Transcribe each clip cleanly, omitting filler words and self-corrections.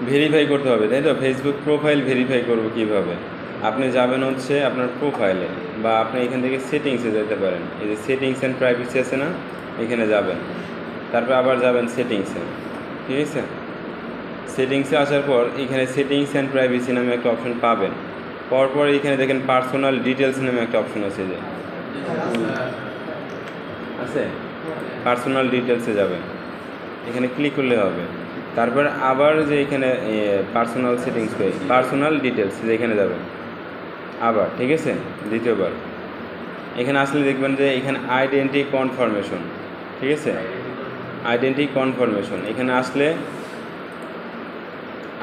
Verify করতে হবে, তাই তো? ফেসবুক প্রোফাইল ভেরিফাই করব কিভাবে? আপনি যাবেন হচ্ছে আপনার প্রোফাইলে, বা আপনি এখান থেকে সেটিংসে যেতে পারেন। এই যে সেটিংস অ্যান্ড প্রাইভেসি আছে না, এখানে যাবেন। তারপর আবার যাবেন সেটিংসে, ঠিক আছে? সেটিংসে আসার পর এখানে সেটিংস অ্যান্ড প্রাইভেসি নামে একটা অপশন পাবেন। পরপর এখানে দেখেন পার্সোনাল ডিটেলস নামে একটা অপশন আছে, যে আছে পার্সোনাল ডিটেলসে যাবেন, এখানে ক্লিক করলে হবে। তারপর আবার যে এখানে পার্সোনাল সেটিংস পার্সোনাল ডিটেলস, যে এখানে যাবেন আবার, ঠিক আছে? দ্বিতীয়বার এখানে আসলে দেখবেন যে এখানে আইডেন্টি কনফার্মেশন, ঠিক আছে? আইডেন্টি কনফার্মেশন এখানে আসলে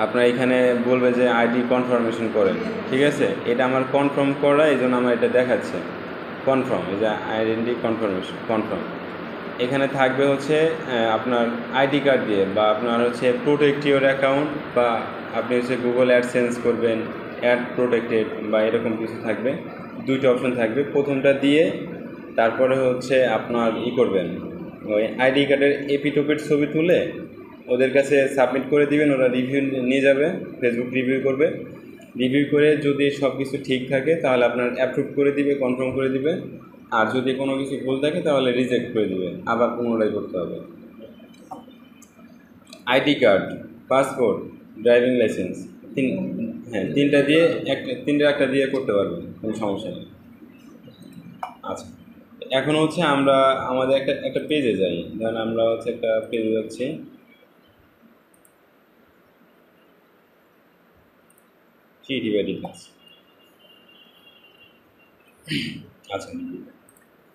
আপনার এখানে বলবে যে আইডি কনফার্মেশন করেন, ঠিক আছে? এটা আমার কনফার্ম করা, এই জন্য আমার এটা দেখাচ্ছে কনফার্ম। এই যে আইডেন্টি কনফার্মেশন কনফার্ম, এখানে থাকবে হচ্ছে আপনার আইডি কার্ড দিয়ে, বা আপনার হচ্ছে প্রোটেক্ট ইউর অ্যাকাউন্ট, বা আপনি হচ্ছে গুগল অ্যাডসেন্স করবেন, অ্যাড প্রোটেক্টেড বা এরকম কিছু থাকবে। দুইটা অপশন থাকবে, প্রথমটা দিয়ে তারপরে হচ্ছে আপনার করবেন, ওই আইডি কার্ডের এপিটোপির ছবি তুলে ওদের কাছে সাবমিট করে দিবেন, ওরা রিভিউ নিয়ে যাবে, ফেসবুক রিভিউ করবে। রিভিউ করে যদি সব কিছু ঠিক থাকে তাহলে আপনার অ্যাপ্রুভ করে দিবে, কনফার্ম করে দিবে। আর যদি কোনো কিছু ভুল থাকে তাহলে রিজেক্ট করে দিবে, আবার পুনরায় করতে হবে। ID card, passport, driving licence, তিনটা দিয়ে একটা দিয়ে করতে পারবেন, কোনো সমস্যা নেই। আচ্ছা, এখন হচ্ছে আমরা আমাদের একটা পেজে যাই। ধরেন আমরা হচ্ছে একটা পেজে যাচ্ছি, আচ্ছা।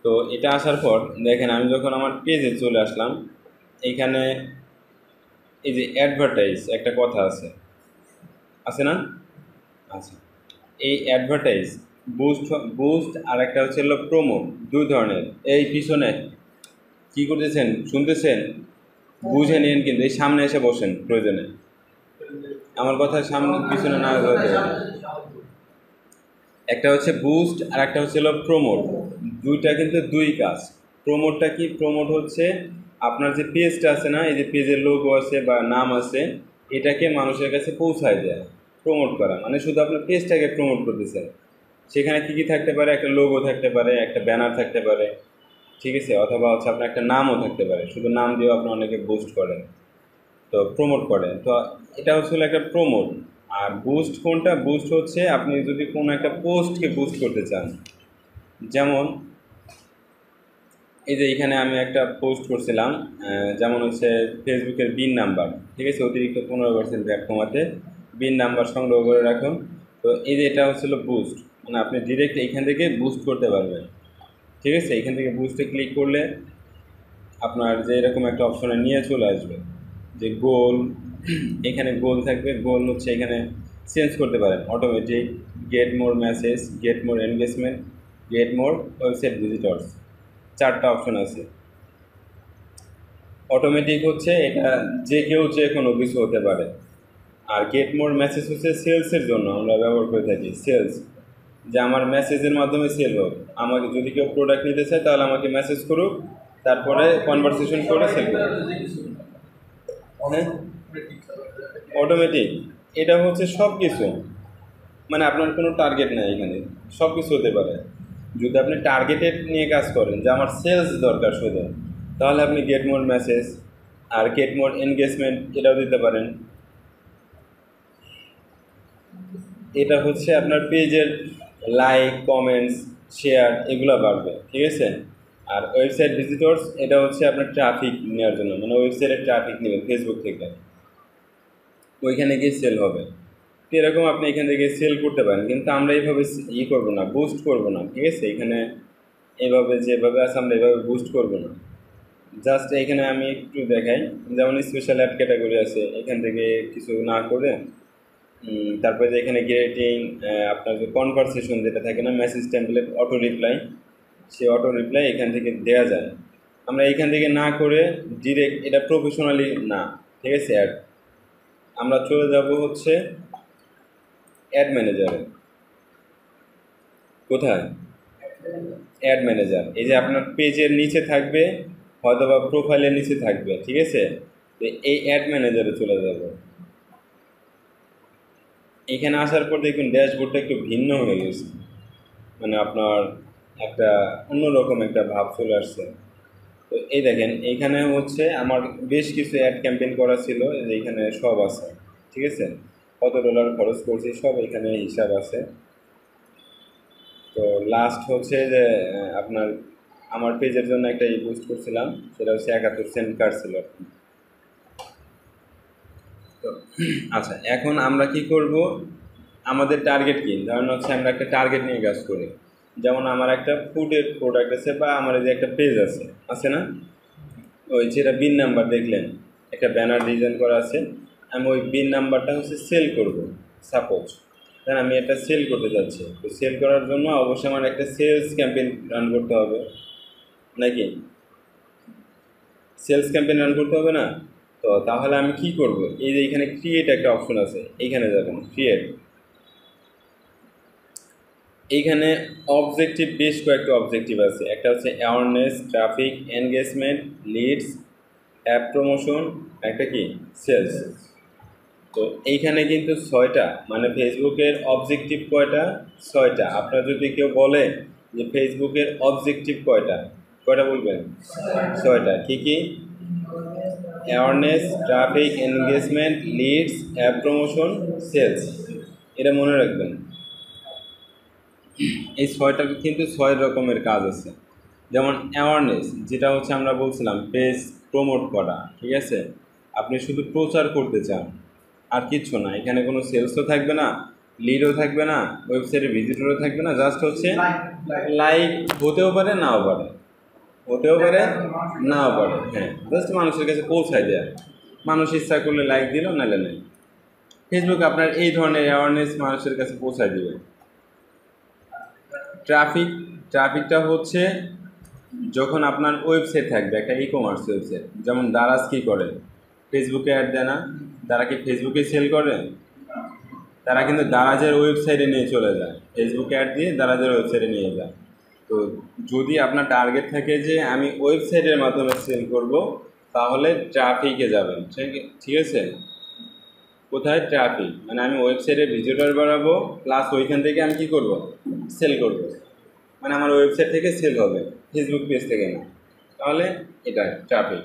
তো এটা আসার পর দেখেন, আমি যখন আমার পেজে চলে আসলাম, এইখানে এই যে অ্যাডভার্টাইজ একটা কথা আছে, আছে না? আচ্ছা, এই অ্যাডভার্টাইজ, বুস্ট বুস্ট আর একটা হচ্ছে হলো প্রোমোট, দুই ধরনের। এই পিছনে কি করতেছেন শুনতেছেন? বুঝে নিন, কিন্তু এই সামনে এসে বসেন প্রয়োজনে, আমার কথা সামনে পিছনে না বলতে পারেন। একটা হচ্ছে বুস্ট আর একটা হচ্ছে হলো প্রোমোট, দুইটা কিন্তু দুই কাজ। প্রোমোটটা কি? প্রোমোট হচ্ছে আপনার যে পেজটা আছে না, এই যে পেজের লোগো আছে বা নাম আছে, এটাকে মানুষের কাছে পৌঁছায় দেয়। প্রোমোট করা মানে শুধু আপনার পেজটাকে প্রোমোট করতেছেন। সেখানে কী কী থাকতে পারে? একটা লোগো থাকতে পারে, একটা ব্যানার থাকতে পারে, ঠিক আছে? অথবা হচ্ছে আপনার একটা নামও থাকতে পারে, শুধু নাম দিয়েও আপনি অনেকে বুস্ট করেন, তো প্রমোট করেন। তো এটা হচ্ছে একটা প্রমোট। আর বুস্ট কোনটা? বুস্ট হচ্ছে আপনি যদি কোনো একটা পোস্টকে বুস্ট করতে চান, যেমন এই যে এখানে আমি একটা পোস্ট করছিলাম, যেমন হচ্ছে ফেসবুকের বিন নাম্বার, ঠিক আছে? অতিরিক্ত 15% ব্যাক কমাতে বিন নাম্বার সংগ্রহ করে রাখুন। তো এই যে এটা হচ্ছিল বুস্ট, মানে আপনি ডিরেক্ট এইখান থেকে বুস্ট করতে পারবেন, ঠিক আছে? এখান থেকে বুস্টে ক্লিক করলে আপনার যে এরকম একটা অপশনে নিয়ে চলে আসবে, যে গোল, এখানে গোল থাকবে। গোল হচ্ছে এখানে চেঞ্জ করতে পারেন automatic, get more message, get more engagement, get more website visitors, চারটা অপশন আছে। অটোমেটিক হচ্ছে এটা যে কেউ যে কোনো কিছু হতে পারে। আর গেট মোর মেসেজ হচ্ছে সেলসের জন্য আমরা ব্যবহার করে থাকি, সেলস, যে আমার মেসেজের মাধ্যমে সেল হোক। আমাকে যদি কেউ প্রোডাক্ট নিতে চায় তাহলে আমাকে মেসেজ করুক, তারপরে কনভারসেশন করে সেল করুক। হ্যাঁ, অটোমেটিক। এটা হচ্ছে সব কিছু, মানে আপনার কোনো টার্গেট নেই এখানে, সব কিছু হতে পারে। যদি আপনি টার্গেটেড নিয়ে কাজ করেন যে আমার সেলস দরকার শুধু, তাহলে আপনি গেট মোর মেসেজ আর গেট মোর এনগেজমেন্ট এটাও দিতে পারেন। এটা হচ্ছে আপনার পেজের লাইক, কমেন্টস, শেয়ার এগুলো বাড়বে, ঠিক আছে? আর ওয়েবসাইট ভিজিটর্স, এটা হচ্ছে আপনার ট্রাফিক নেওয়ার জন্য, মানে ওয়েবসাইটের ট্রাফিক নেবেন ফেসবুক থেকে, ওইখানে গিয়ে সেল হবে। তো এরকম আপনি এখান থেকে সেল করতে পারেন, কিন্তু আমরা এইভাবে করবো না, বুস্ট করবো না, ঠিক আছে? এখানে এইভাবে যেভাবে আছে আমরা এইভাবে বুস্ট করবো না। জাস্ট এখানে আমি একটু দেখাই, যেমন স্পেশাল অ্যাড ক্যাটাগরি আছে, এখান থেকে কিছু না করে তারপরে যে এখানে গ্রেটিং, আপনার যে কনভারসেশন যেটা থাকে না, মেসেজ টেমপ্লেট, অটো রিপ্লাই, সেই অটো রিপ্লাই এখান থেকে দেওয়া যায়। আমরা এখান থেকে না করে ডিরেক্ট, এটা প্রফেশনালি না, ঠিক আছে? অ্যাড, আমরা চলে যাব হচ্ছে অ্যাড ম্যানেজারে। কোথায়? অ্যাড ম্যানেজার, এই যে আপনার পেজের নিচে থাকবে, হয়তো বা প্রোফাইলের নিচে থাকবে, ঠিক আছে? তো এই অ্যাড ম্যানেজারে চলে যাব। এখানে আসার পর দেখুন ড্যাশবোর্ডটা একটু ভিন্ন হয়ে গেছে, মানে আপনার একটা অন্যরকম একটা ভাব চলে আসছে। তো এই দেখেন এইখানে হচ্ছে আমার বেশ কিছু অ্যাড ক্যাম্পেইন করা ছিল, এইখানে সব আছে, ঠিক আছে, কত ডলার খরচ করছি সব এখানে হিসাব আছে। তো লাস্ট হচ্ছে যে আপনার আমার পেজের জন্য একটা পোস্ট করছিলাম, সেটা হচ্ছে 71 সেন্ট কাটছিল। তো আচ্ছা, এখন আমরা কি করব, আমাদের টার্গেট কি, ধরেন হচ্ছে আমরা একটা টার্গেট নিয়ে কাজ করি। যেমন আমার একটা ফুডের প্রোডাক্ট আছে, বা আমার এই যে একটা পেজ আছে না, ওই যেটা বিন নাম্বার দেখলেন একটা ব্যানার ডিজাইন করা আছে, আমি ওই বিন নাম্বারটা হচ্ছে সেল করব। সাপোজ দেন আমি এটা সেল করতে যাচ্ছি, তো সেল করার জন্য অবশ্যই আমার একটা সেলস ক্যাম্পেইন রান করতে হবে, নাকি সেলস ক্যাম্পেইন রান করতে হবে না? তো তাহলে আমি কি করব, এই যে এখানে ক্রিয়েট একটা অপশন আছে, এইখানে যাবেন ক্রিয়েট। এইখানে অবজেক্টিভ বেশ কয়েকটা অবজেক্টিভ আছে, একটা হচ্ছে awareness, traffic, engagement, leads, app promotion, একটা কি সেলস। তো এইখানে কিন্তু 6টা, মানে ফেসবুকের অবজেক্টিভ কয়টা, 6টা। আপনার যদি কেউ বলে যে ফেসবুকের অবজেক্টিভ কয়টা, কয়টা বলবেন? 6টা। কী কী? Awareness, traffic, engagement, leads, app promotion, sales. এটা মনে রাখবেন। এই 6টার কিন্তু 6 রকমের কাজ আছে। যেমন অ্যাওয়ারনেস, যেটা হচ্ছে আমরা বলছিলাম পেজ প্রমোট করা, ঠিক আছে, আপনি শুধু প্রচার করতে চান, আর কিচ্ছু না, এখানে কোনো সেলসও থাকবে না, লিডও থাকবে না, ওয়েবসাইটে ভিজিটরও থাকবে না, জাস্ট হচ্ছে লাইক হতেও পারে নাও পারে, হতেও পারে নাও পারে, হ্যাঁ, জাস্ট মানুষের কাছে পৌঁছায় দেয়, মানুষ ইচ্ছা করলে লাইক দিল, নাহলে নেই। ফেসবুক আপনার এই ধরনের অ্যাওয়ারনেস মানুষের কাছে পৌঁছায় দেবে। ট্রাফিকটা হচ্ছে যখন আপনার ওয়েবসাইট থাকবে, একটা ই কমার্স ওয়েবসাইট, যেমন দারাজ কী করে, ফেসবুকে অ্যাড দেয় না, তারা কি ফেসবুকে সেল করে? তারা কিন্তু দারাজের ওয়েবসাইটে নিয়ে চলে যায়, ফেসবুকে অ্যাড দিয়ে দারাজের ওয়েবসাইটে নিয়ে যায়। তো যদি আপনার টার্গেট থাকে যে আমি ওয়েবসাইটের মাধ্যমে সেল করব, তাহলে ট্রাফিকে যাবেন, ঠিক আছে। কোথায়? ট্রাফিক, মানে আমি ওয়েবসাইটে ভিজিটর বাড়াবো, প্লাস ওইখান থেকে আমি কী করব, সেল করব, মানে আমার ওয়েবসাইট থেকে সেল হবে, ফেসবুক পেজ থেকে না, তাহলে এটা ট্রাফিক।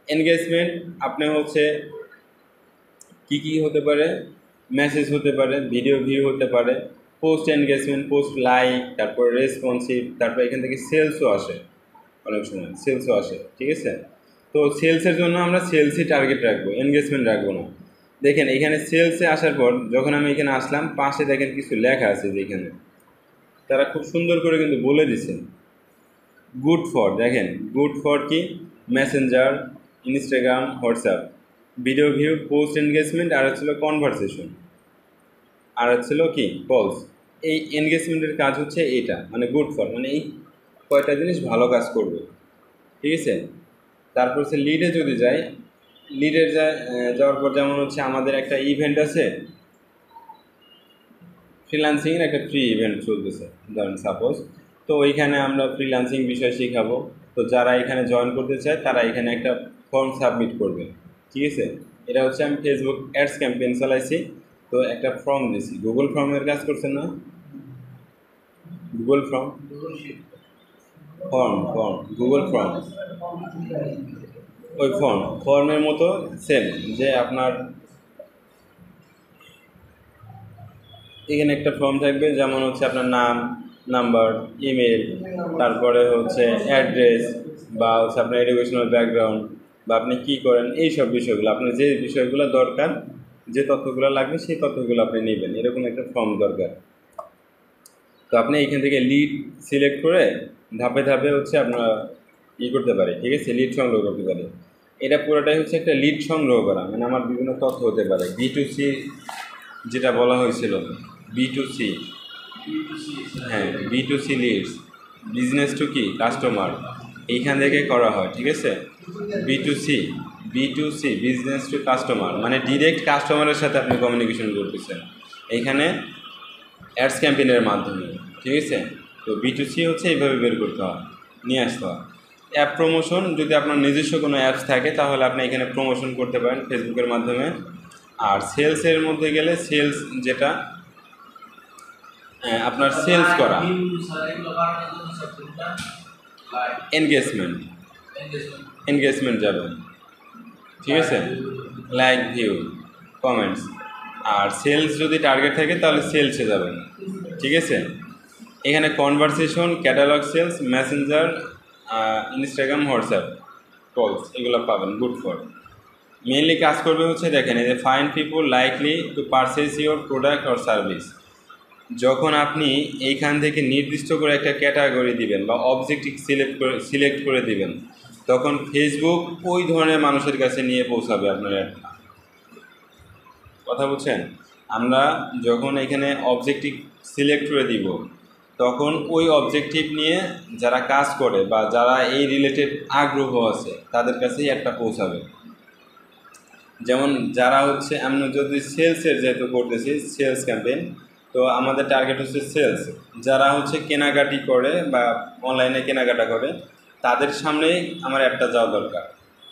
এনগেজমেন্ট আপনি হচ্ছে কি কি হতে পারে, মেসেজ হতে পারে, ভিডিও ভিউ হতে পারে, পোস্ট এনগেজমেন্ট, পোস্ট লাইক, তারপর রেসপন্সিভ, তারপর এখান থেকে সেলসও আসে, অনেক সময় সেলসও আসে, ঠিক আছে। তো সেলসের জন্য আমরা সেলসই টার্গেট রাখবো, এনগেজমেন্ট রাখবো না। দেখেন এখানে সেলসে আসার পর যখন আমি এখানে আসলাম, পাশে দেখেন কিছু লেখা আছে, যেখানে তারা খুব সুন্দর করে কিন্তু বলে দিছে গুড ফর, দেখেন গুড ফর কি, Messenger, Instagram, WhatsApp, video view, post engagement, আর হচ্ছিল কনভারসেশন, আর হচ্ছিল কি কলস। এই এনগেজমেন্টের কাজ হচ্ছে এটা, মানে গুড ফর, মানে এই কয়টা জিনিস ভালো কাজ করবে, ঠিক আছে। তারপর হচ্ছে লিডে যদি যাই, লিডে যাওয়ার পর যেমন হচ্ছে আমাদের একটা ইভেন্ট আছে, ফ্রিল্যান্সিংয়ের একটা ফ্রি ইভেন্ট চলতেছে ধরেন সাপোজ, তো ওইখানে আমরা ফ্রিল্যান্সিং বিষয় শেখাবো। তো যারা এখানে জয়েন করতে চায় তারা এখানে একটা ফর্ম সাবমিট করবে, ঠিক আছে। এটা হচ্ছে আমি ফেসবুক অ্যাডস ক্যাম্পেইন চালাইছি, তো একটা ফর্ম দিছি, গুগল ফর্মের কাজ করছেন না, গুগল ফর্ম, গুগল ফর্ম, ওই ফর্মের মতো সেম, যে আপনার এখানে একটা ফর্ম থাকবে, যেমন হচ্ছে আপনার নাম, নাম্বার, ইমেল, তারপরে হচ্ছে অ্যাড্রেস, বা হচ্ছে আপনার এডুকেশনাল ব্যাকগ্রাউন্ড, বা আপনি কী করেন, এই সব বিষয়গুলো, আপনার যে বিষয়গুলো দরকার, যে তথ্যগুলো লাগবে সেই তথ্যগুলো আপনি নেবেন, এরকম একটা ফর্ম দরকার। তো আপনি এখান থেকে লিড সিলেক্ট করে ধাপে ধাপে হচ্ছে আপনারা করতে পারে, ঠিক আছে, লিড সংগ্রহ করতে পারে। এটা পুরোটাই হচ্ছে একটা লিড সংগ্রহ করা, মানে আমার বিভিন্ন তথ্য হতে পারে, B2C যেটা বলা হয়েছিল, B2C, হ্যাঁ, B2C লিডস, বিজনেস টু কি কাস্টমার, এইখান থেকে করা হয়, ঠিক আছে। B2C বিজনেস টু কাস্টমার, মানে ডিরেক্ট কাস্টমারের সাথে আপনি কমিউনিকেশন করতেছেন এইখানে অ্যাডস ক্যাম্পেইনের মাধ্যমে, ঠিক আছে। তো B2C হচ্ছে এইভাবে বের করতে হয়, নিয়ে আসতে হয়। অ্যাপ প্রমোশন, যদি আপনার নিজস্ব কোনো অ্যাপস থাকে তাহলে আপনি এখানে প্রমোশন করতে পারেন ফেসবুকের মাধ্যমে। আর সেলসের মধ্যে গেলে সেলস যেটা আপনার সেলস করা, এনগেজমেন্ট এনগেজমেন্ট যাবেন, ঠিক আছে, লাইক ভিউ কমেন্টস। আর সেলস যদি টার্গেট থাকে তাহলে সেলসে যাবেন, ঠিক আছে। এখানে conversation, catalog sales, messenger, Instagram, WhatsApp calls এগুলো পাবেন। গুড ফর মেইনলি কাজ করবে হচ্ছে দেখেন এই যে find people likely to purchase your product or service. যখন আপনি এইখান থেকে নির্দিষ্ট করে একটা ক্যাটাগরি দিবেন বা অবজেক্টিভ সিলেক্ট করে দিবেন, তখন ফেসবুক ওই ধরনের মানুষের কাছে নিয়ে পৌঁছাবে আপনার অ্যাডটা। কথা বুঝছেন? আমরা যখন এখানে অবজেক্টিভ সিলেক্ট করে দিব, তখন ওই অবজেক্টিভ নিয়ে যারা কাজ করে বা যারা এই রিলেটেড আগ্রহ আছে তাদের কাছেই একটা পৌঁছাবে। যেমন যারা হচ্ছে আমরা যদি সেলসের যেহেতু করতেছি সেলস ক্যাম্পেইন, তো আমাদের টার্গেট হচ্ছে সেলস। যারা হচ্ছে কেনাকাটি করে বা অনলাইনে কেনাকাটা করে তাদের সামনেই আমার একটা যাওয়া দরকার,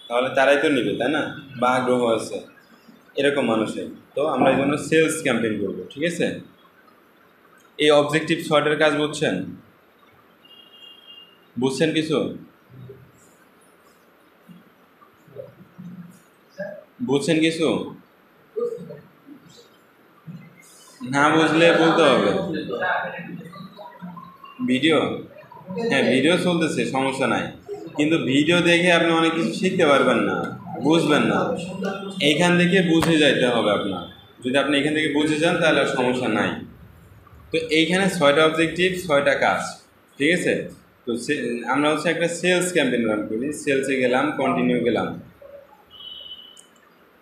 তাহলে তারাই তো নেবে, তাই না? বা আগ্রহ আছে এরকম মানুষের। তো আমরা এই জন্য সেলস ক্যাম্পেইন করবো, ঠিক আছে। এই অবজেক্টিভ শর্টের কাজ বুঝছেন? বুঝছেন কিছু? বুঝছেন কিছু? না বুঝলে বলতে হবে। ভিডিও, হ্যাঁ ভিডিও চলতেছে, সমস্যা নাই, কিন্তু ভিডিও দেখে আপনি অনেক কিছু শিখতে পারবেন না, বুঝবেন না। এইখান থেকে বুঝে যাইতে হবে আপনার। যদি আপনি এখান থেকে বুঝে যান তাহলে আর সমস্যা নাই। তো এইখানে 6টা অবজেক্টিভ, 6টা কাজ, ঠিক আছে। তো আমরা হচ্ছে একটা সেলস ক্যাম্পেইন রান করি। সেলসে গেলাম, কন্টিনিউ গেলাম।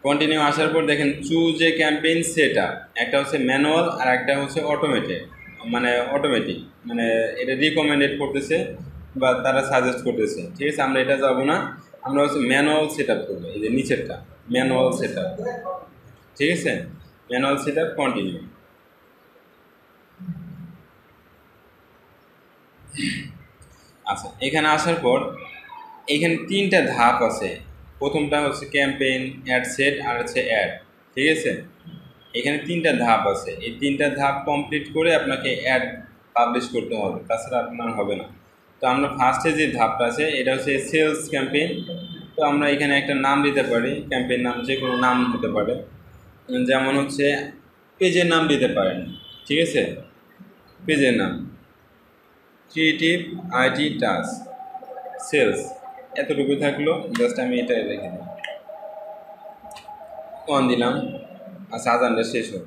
কন্টিনিউ আসার পর দেখেন choose a campaign set up, একটা হচ্ছে ম্যানুয়াল আর একটা হচ্ছে অটোমেটেড, মানে অটোমেটিক, মানে এটা রিকমেন্ডেড করতেছে বা তারা সাজেস্ট করতেছে, ঠিক আছে। আমরা এটা যাবো না, আমরা হচ্ছে ম্যানুয়াল সেট আপ করবো। এই যে নিচেরটা ম্যানুয়াল সেট আপ, ঠিক আছে। Manual set up, continue. আচ্ছা, এখানে আসার পর এখানে 3টা ধাপ আছে। প্রথমটা হচ্ছে ক্যাম্পেইন, অ্যাড সেট আর হচ্ছে অ্যাড, ঠিক আছে। এখানে 3টা ধাপ আছে। এই 3টা ধাপ কমপ্লিট করে আপনাকে অ্যাড পাবলিশ করতে হবে, তাছাড়া আপনার হবে না। তো আমরা ফার্স্টে যে ধাপটা আছে এটা হচ্ছে সেলস ক্যাম্পেইন। তো আমরা এখানে একটা নাম দিতে পারি, ক্যাম্পেইন নাম যে কোনো নাম হতে পারে, যেমন হচ্ছে পেজের নাম দিতে পারেন, ঠিক আছে। পেজের নাম ক্রিয়েটিভ আইটি টাস্ক সেলস, এতটুকু থাকলো। জাস্ট আমি এটা রেখে দিই, অন দিলাম। আচ্ছা, আজানটা শেষ হোক।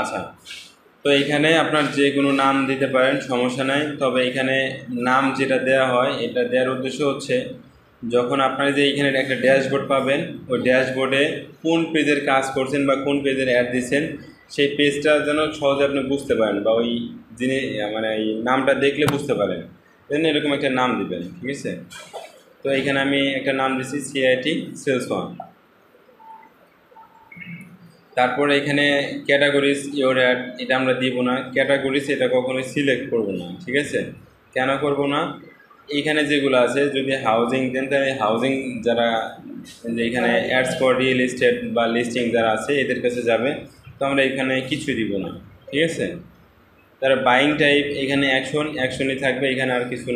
আচ্ছা, তো এখানে আপনার যে কোনো নাম দিতে পারেন, সমস্যা নাই। তবে এখানে নাম যেটা দেওয়া হয় এটা দেওয়ার উদ্দেশ্য হচ্ছে যখন আপনারা যে এখানে একটা ড্যাশবোর্ড পাবেন, ওই ড্যাশবোর্ডে কোন পেজের কাজ করছেন বা কোন পেজের অ্যাড দিচ্ছেন সেই পেজটা যেন সহজে আপনি বুঝতে পারেন বা ওই যিনি মানে এই নামটা দেখলে বুঝতে পারেন, দেন এরকম একটা নাম দিবেন, ঠিক আছে। তো এখানে আমি একটা নাম দিচ্ছি CIT সেলস ওয়ান। তারপরে এখানে ক্যাটাগরিজ ইওর অ্যাড, এটা আমরা দিব না। ক্যাটাগরিজ এটা কখনোই সিলেক্ট করব না, ঠিক আছে? কেন করব না? এইখানে যেগুলো আছে, যদি হাউজিং দেন তাহলে হাউজিং যারা এখানে অ্যাডস ফর রিয়েল এস্টেট বা লিস্টিং যারা আছে এদের কাছে যাবে, তো আমরা এখানে কিছু দিব না, ঠিক আছে? তারা বাইং টাইপ এখানে অ্যাকশনই থাকবে, এখানে আর কিছু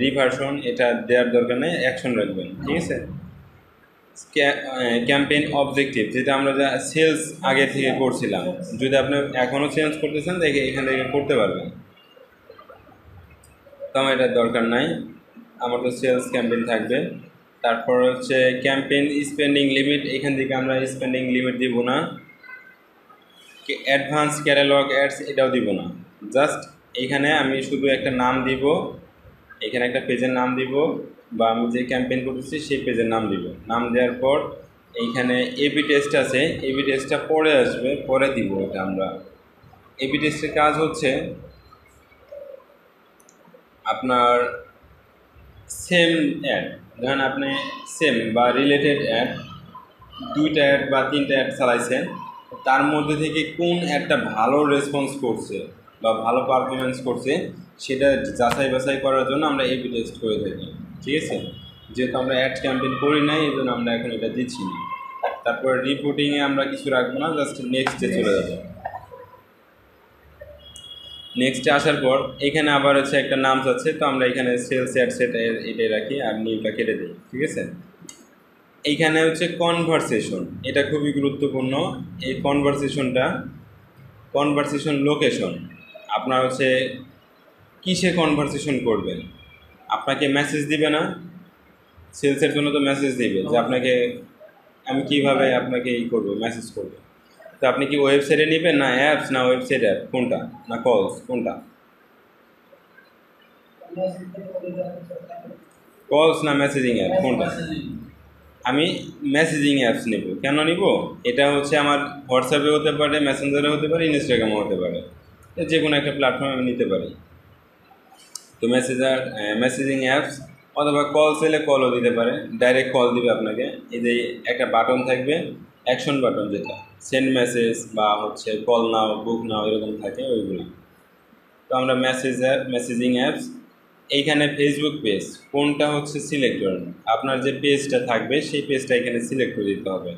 রিভার্সন এটা দেওয়ার দরকার নেই, অ্যাকশন রাখবেন, ঠিক আছে? ক্যাম্পেইন অবজেক্টিভ, যেটা আমরা যা সেলস আগে থেকে করছিলাম, যদি আপনি এখনও চেঞ্জ করতেছেন দেখে এখান থেকে করতে পারবেন, তো আমার এটার দরকার নাই, আমার তো সেলস ক্যাম্পেইন থাকবে। তারপর হচ্ছে ক্যাম্পেইন স্পেন্ডিং লিমিট, এখান থেকে আমরা স্পেন্ডিং লিমিট দিব না। অ্যাডভান্স ক্যাটালগ অ্যাডস এটাও দিব না, জাস্ট এখানে আমি শুধু একটা নাম দিব, এখানে একটা পেজের নাম দিব, বা আমি যে ক্যাম্পেইন করতেছি সেই পেজের নাম দিব। নাম দেওয়ার পর এইখানে এবি টেস্ট আছে, এবি টেস্টটা পরে আসবে, পরে দিব এটা আমরা। এবি টেস্টের কাজ হচ্ছে আপনার সেম অ্যাড, ধরেন আপনি সেম বা রিলেটেড অ্যাড দুইটা অ্যাড বা তিনটা অ্যাড চালাইছেন, তার মধ্যে থেকে কোন অ্যাডটা ভালো রেসপন্স করছে বা ভালো পারফরমেন্স করছে সেটা যাচাই বাছাই করার জন্য আমরা এবি টেস্ট করে থাকি, ঠিক আছে? যেহেতু আমরা অ্যাড ক্যাম্পেইন করি নাই, এই জন্য আমরা এখন এটা দিচ্ছি না। তারপর রিপোর্টিংয়ে আমরা কিছু রাখবো না, জাস্ট নেক্সটে চলে যাবো। নেক্সটে আসার পর এখানে আবার হচ্ছে একটা নাম আছে, তো আমরা এখানে সেলস অ্যাড সেট এটাই রাখি আর নিউটা কেটে দিই, ঠিক আছে? এইখানে হচ্ছে কনভারসেশন, এটা খুবই গুরুত্বপূর্ণ। এই কনভারসেশন লোকেশন, আপনার হচ্ছে কিসে কনভারসেশন করবেন। আপনাকে মেসেজ দিবে না, সেলসের জন্য তো মেসেজ দিবে যে আপনাকে আমি কিভাবে আপনাকে করবো, মেসেজ করবো। তো আপনি কি ওয়েবসাইটে নেবেন না অ্যাপস, না ওয়েবসাইট অ্যাপ, কোনটা, না কলস, কোনটা? কলস না মেসেজিং অ্যাপ, কোনটা? আমি মেসেজিং অ্যাপস নেব। কেন নিব? এটা হচ্ছে আমার হোয়াটসঅ্যাপে হতে পারে, মেসেঞ্জারে হতে পারে, ইনস্টাগ্রামে হতে পারে, যে কোনো একটা প্ল্যাটফর্মে আমি নিতে পারি। তো মেসেজিং অ্যাপস, অথবা কল চাইলে কলও দিতে পারে, ডাইরেক্ট কল দিবে আপনাকে। এই যে একটা বাটন থাকবে, অ্যাকশন বাটন, যেটা সেন্ড মেসেজ বা হচ্ছে কল নাও, বুক নাও, এরকম থাকে ওইগুলো। তো আমরা মেসেজিং অ্যাপস, এইখানে ফেসবুক পেজ কোনটা হচ্ছে সিলেক্ট করেন, আপনার যে পেজটা থাকবে সেই পেজটা এখানে সিলেক্ট করে দিতে হবে।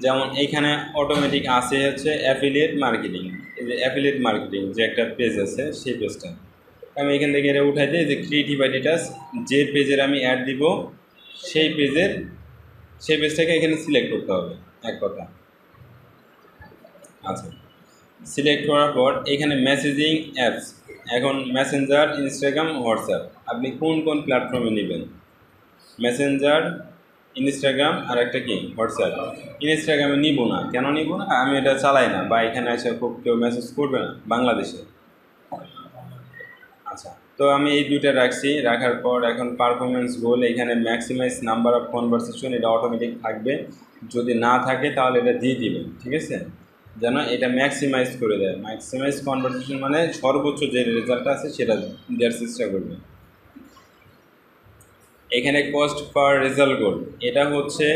যেমন এইখানে অটোমেটিক আসে হচ্ছে অ্যাফিলিয়েট মার্কেটিং, এই যে অ্যাফিলিয়েট মার্কেটিং যে একটা পেজ আছে সেই পেজটা আমি এখান থেকে এটা উঠাই দিই, যে ক্রিয়েটিভ আইডিটাস, যে পেজের আমি অ্যাড দিব সেই পেজটাকে এখানে সিলেক্ট করতে হবে, এক কথা। আচ্ছা, সিলেক্ট করার পর এখানে মেসেজিং অ্যাপস, এখন মেসেঞ্জার, ইনস্টাগ্রাম, হোয়াটসঅ্যাপ, আপনি কোন কোন প্ল্যাটফর্মে নেবেন? মেসেঞ্জার, ইনস্টাগ্রাম, আর একটা কি হোয়াটসঅ্যাপ। ইনস্টাগ্রামে নিব না, কেন নিব না? আমি এটা চালাই না, বা এখানে এসে খুব কেউ মেসেজ করবে না বাংলাদেশে। আচ্ছা, তো আমি এই দুইটা রাখছি। রাখার পর এখন পারফরমেন্স গোল, এখানে ম্যাক্সিমাইজ নাম্বার অফ কনভারসেশন, এটা অটোমেটিক থাকবে, যদি না থাকে তাহলে এটা দিয়ে দিবেন, ঠিক আছে? যেন এটা ম্যাক্সিমাইজ করে দেয়। ম্যাক্সিমাইজ কনভারসেশন মানে সর্বোচ্চ যে রেজাল্ট আছে সেটা দেওয়ার চেষ্টা করবে। এখানে কস্ট পার রেজাল্ট গোল, এটা হচ্ছে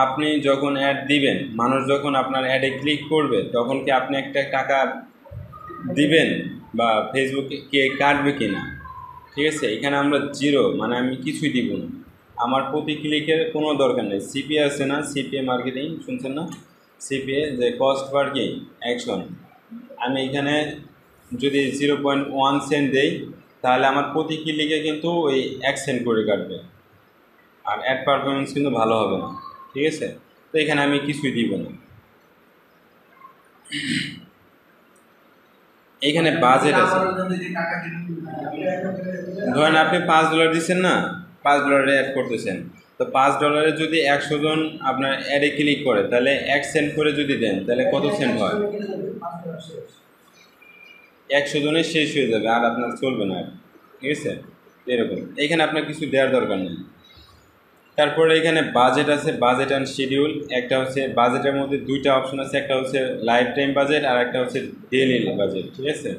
আপনি যখন অ্যাড দিবেন, মানুষ যখন আপনার অ্যাডে ক্লিক করবে তখন কি আপনি একটা টাকা দিবেন বা ফেসবুকে কে কাটবে কি না, ঠিক আছে? এখানে আমরা জিরো, মানে আমি কিছুই দিব না, আমার প্রতি ক্লিকের কোনো দরকার নেই। সিপিএ আছে না, সিপিএ মার্কেটিং শুনছেন না? সিপিএ যে কস্ট পার কি অ্যাকশন, আমি এখানে যদি 0.1 সেন্ট দেই তাহলে আমার প্রতি ক্লিকে কিন্তু ওই 1 সেন্ট করে কাটবে, আর অ্যাড পারফরমেন্স কিন্তু ভালো হবে না, ঠিক আছে? তো এখানে আমি কিছুই দিব না। এইখানে বাজেট আছে, ধরেন আপনি $5 দিচ্ছেন না, $5 অ্যাড করতেছেন, তো $5 যদি 100 জন আপনার অ্যাডে ক্লিক করে তাহলে 1 সেন্ট করে যদি দেন তাহলে কত সেন্ট হয়? 100 জনের শেষ হয়ে যাবে, আর আপনার চলবে না, ঠিক আছে? এরকম এখানে আপনার কিছু দেওয়ার দরকার নেই। তারপরে এখানে বাজেট আছে, বাজেট অ্যান্ড শিডিউল। একটা হচ্ছে বাজেটের মধ্যে দুইটা অপশন আছে, একটা হচ্ছে লাইফ টাইম বাজেট আর একটা হচ্ছে ডেইলি বাজেট, ঠিক আছে?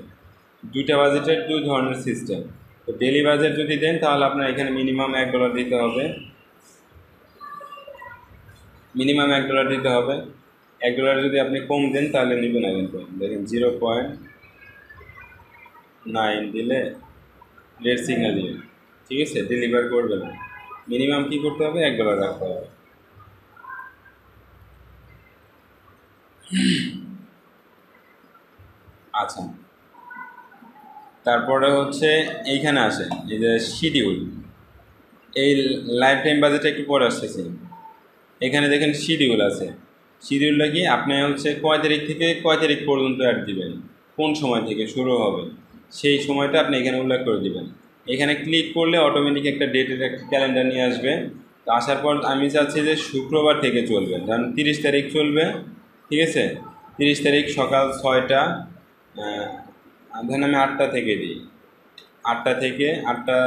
দুইটা বাজেটের দুই ধরনের সিস্টেম। তো ডেলি বাজেট যদি দেন তাহলে আপনার এখানে মিনিমাম $1 দিতে হবে, মিনিমাম $1 দিতে হবে। $1 যদি আপনি কম দেন তাহলে নেবে না, কিন্তু দেখেন 0.9 দিলে রেড সিগন্যাল দিবে, ঠিক আছে, ডেলিভার করবে না। মিনিমাম কি করতে হবে, $1 রাখতে হবে। আচ্ছা, তারপরে হচ্ছে এইখানে আসে এই যে শিডিউল, এই লাইফ টাইম বাজেটটা একটু পরে আসতেছে। এখানে দেখেন শিডিউল আছে। শিডিউলটা কি, আপনি হচ্ছে কয় তারিখ থেকে কয় তারিখ পর্যন্ত অ্যাড দিবেন, কোন সময় থেকে শুরু হবে সেই সময়টা আপনি এখানে উল্লেখ করে দিবেন। এখানে ক্লিক করলে অটোমেটিক একটা ডেটের একটা ক্যালেন্ডার নিয়ে আসবে। তো আসার পর আমি চাচ্ছি যে শুক্রবার থেকে চলবে, ধরেন 30 তারিখ চলবে, ঠিক আছে। 30 তারিখ সকাল 6টা, ধরেন আমি 8টা থেকে দিই, 8টা থেকে 8টা,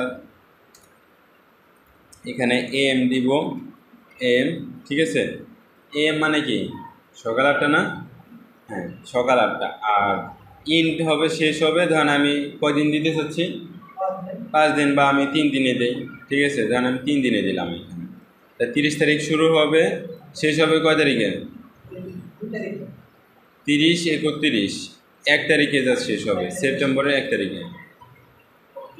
এখানে AM দিব, AM, ঠিক আছে। AM মানে কি, সকাল 8টা না, হ্যাঁ সকাল 8টা। আর ইন্ট হবে, শেষ হবে, ধরেন আমি কয়দিন দিতে চাচ্ছি, 5 দিন, বা আমি 3 দিনে দিই, ঠিক আছে, ধরেন আমি 3 দিনে দিলাম এখানে। তা 30 তারিখ শুরু হবে, শেষ হবে কয় তারিখে, 30, 31, 1 তারিখে যা শেষ হবে, সেপ্টেম্বরের 1 তারিখে।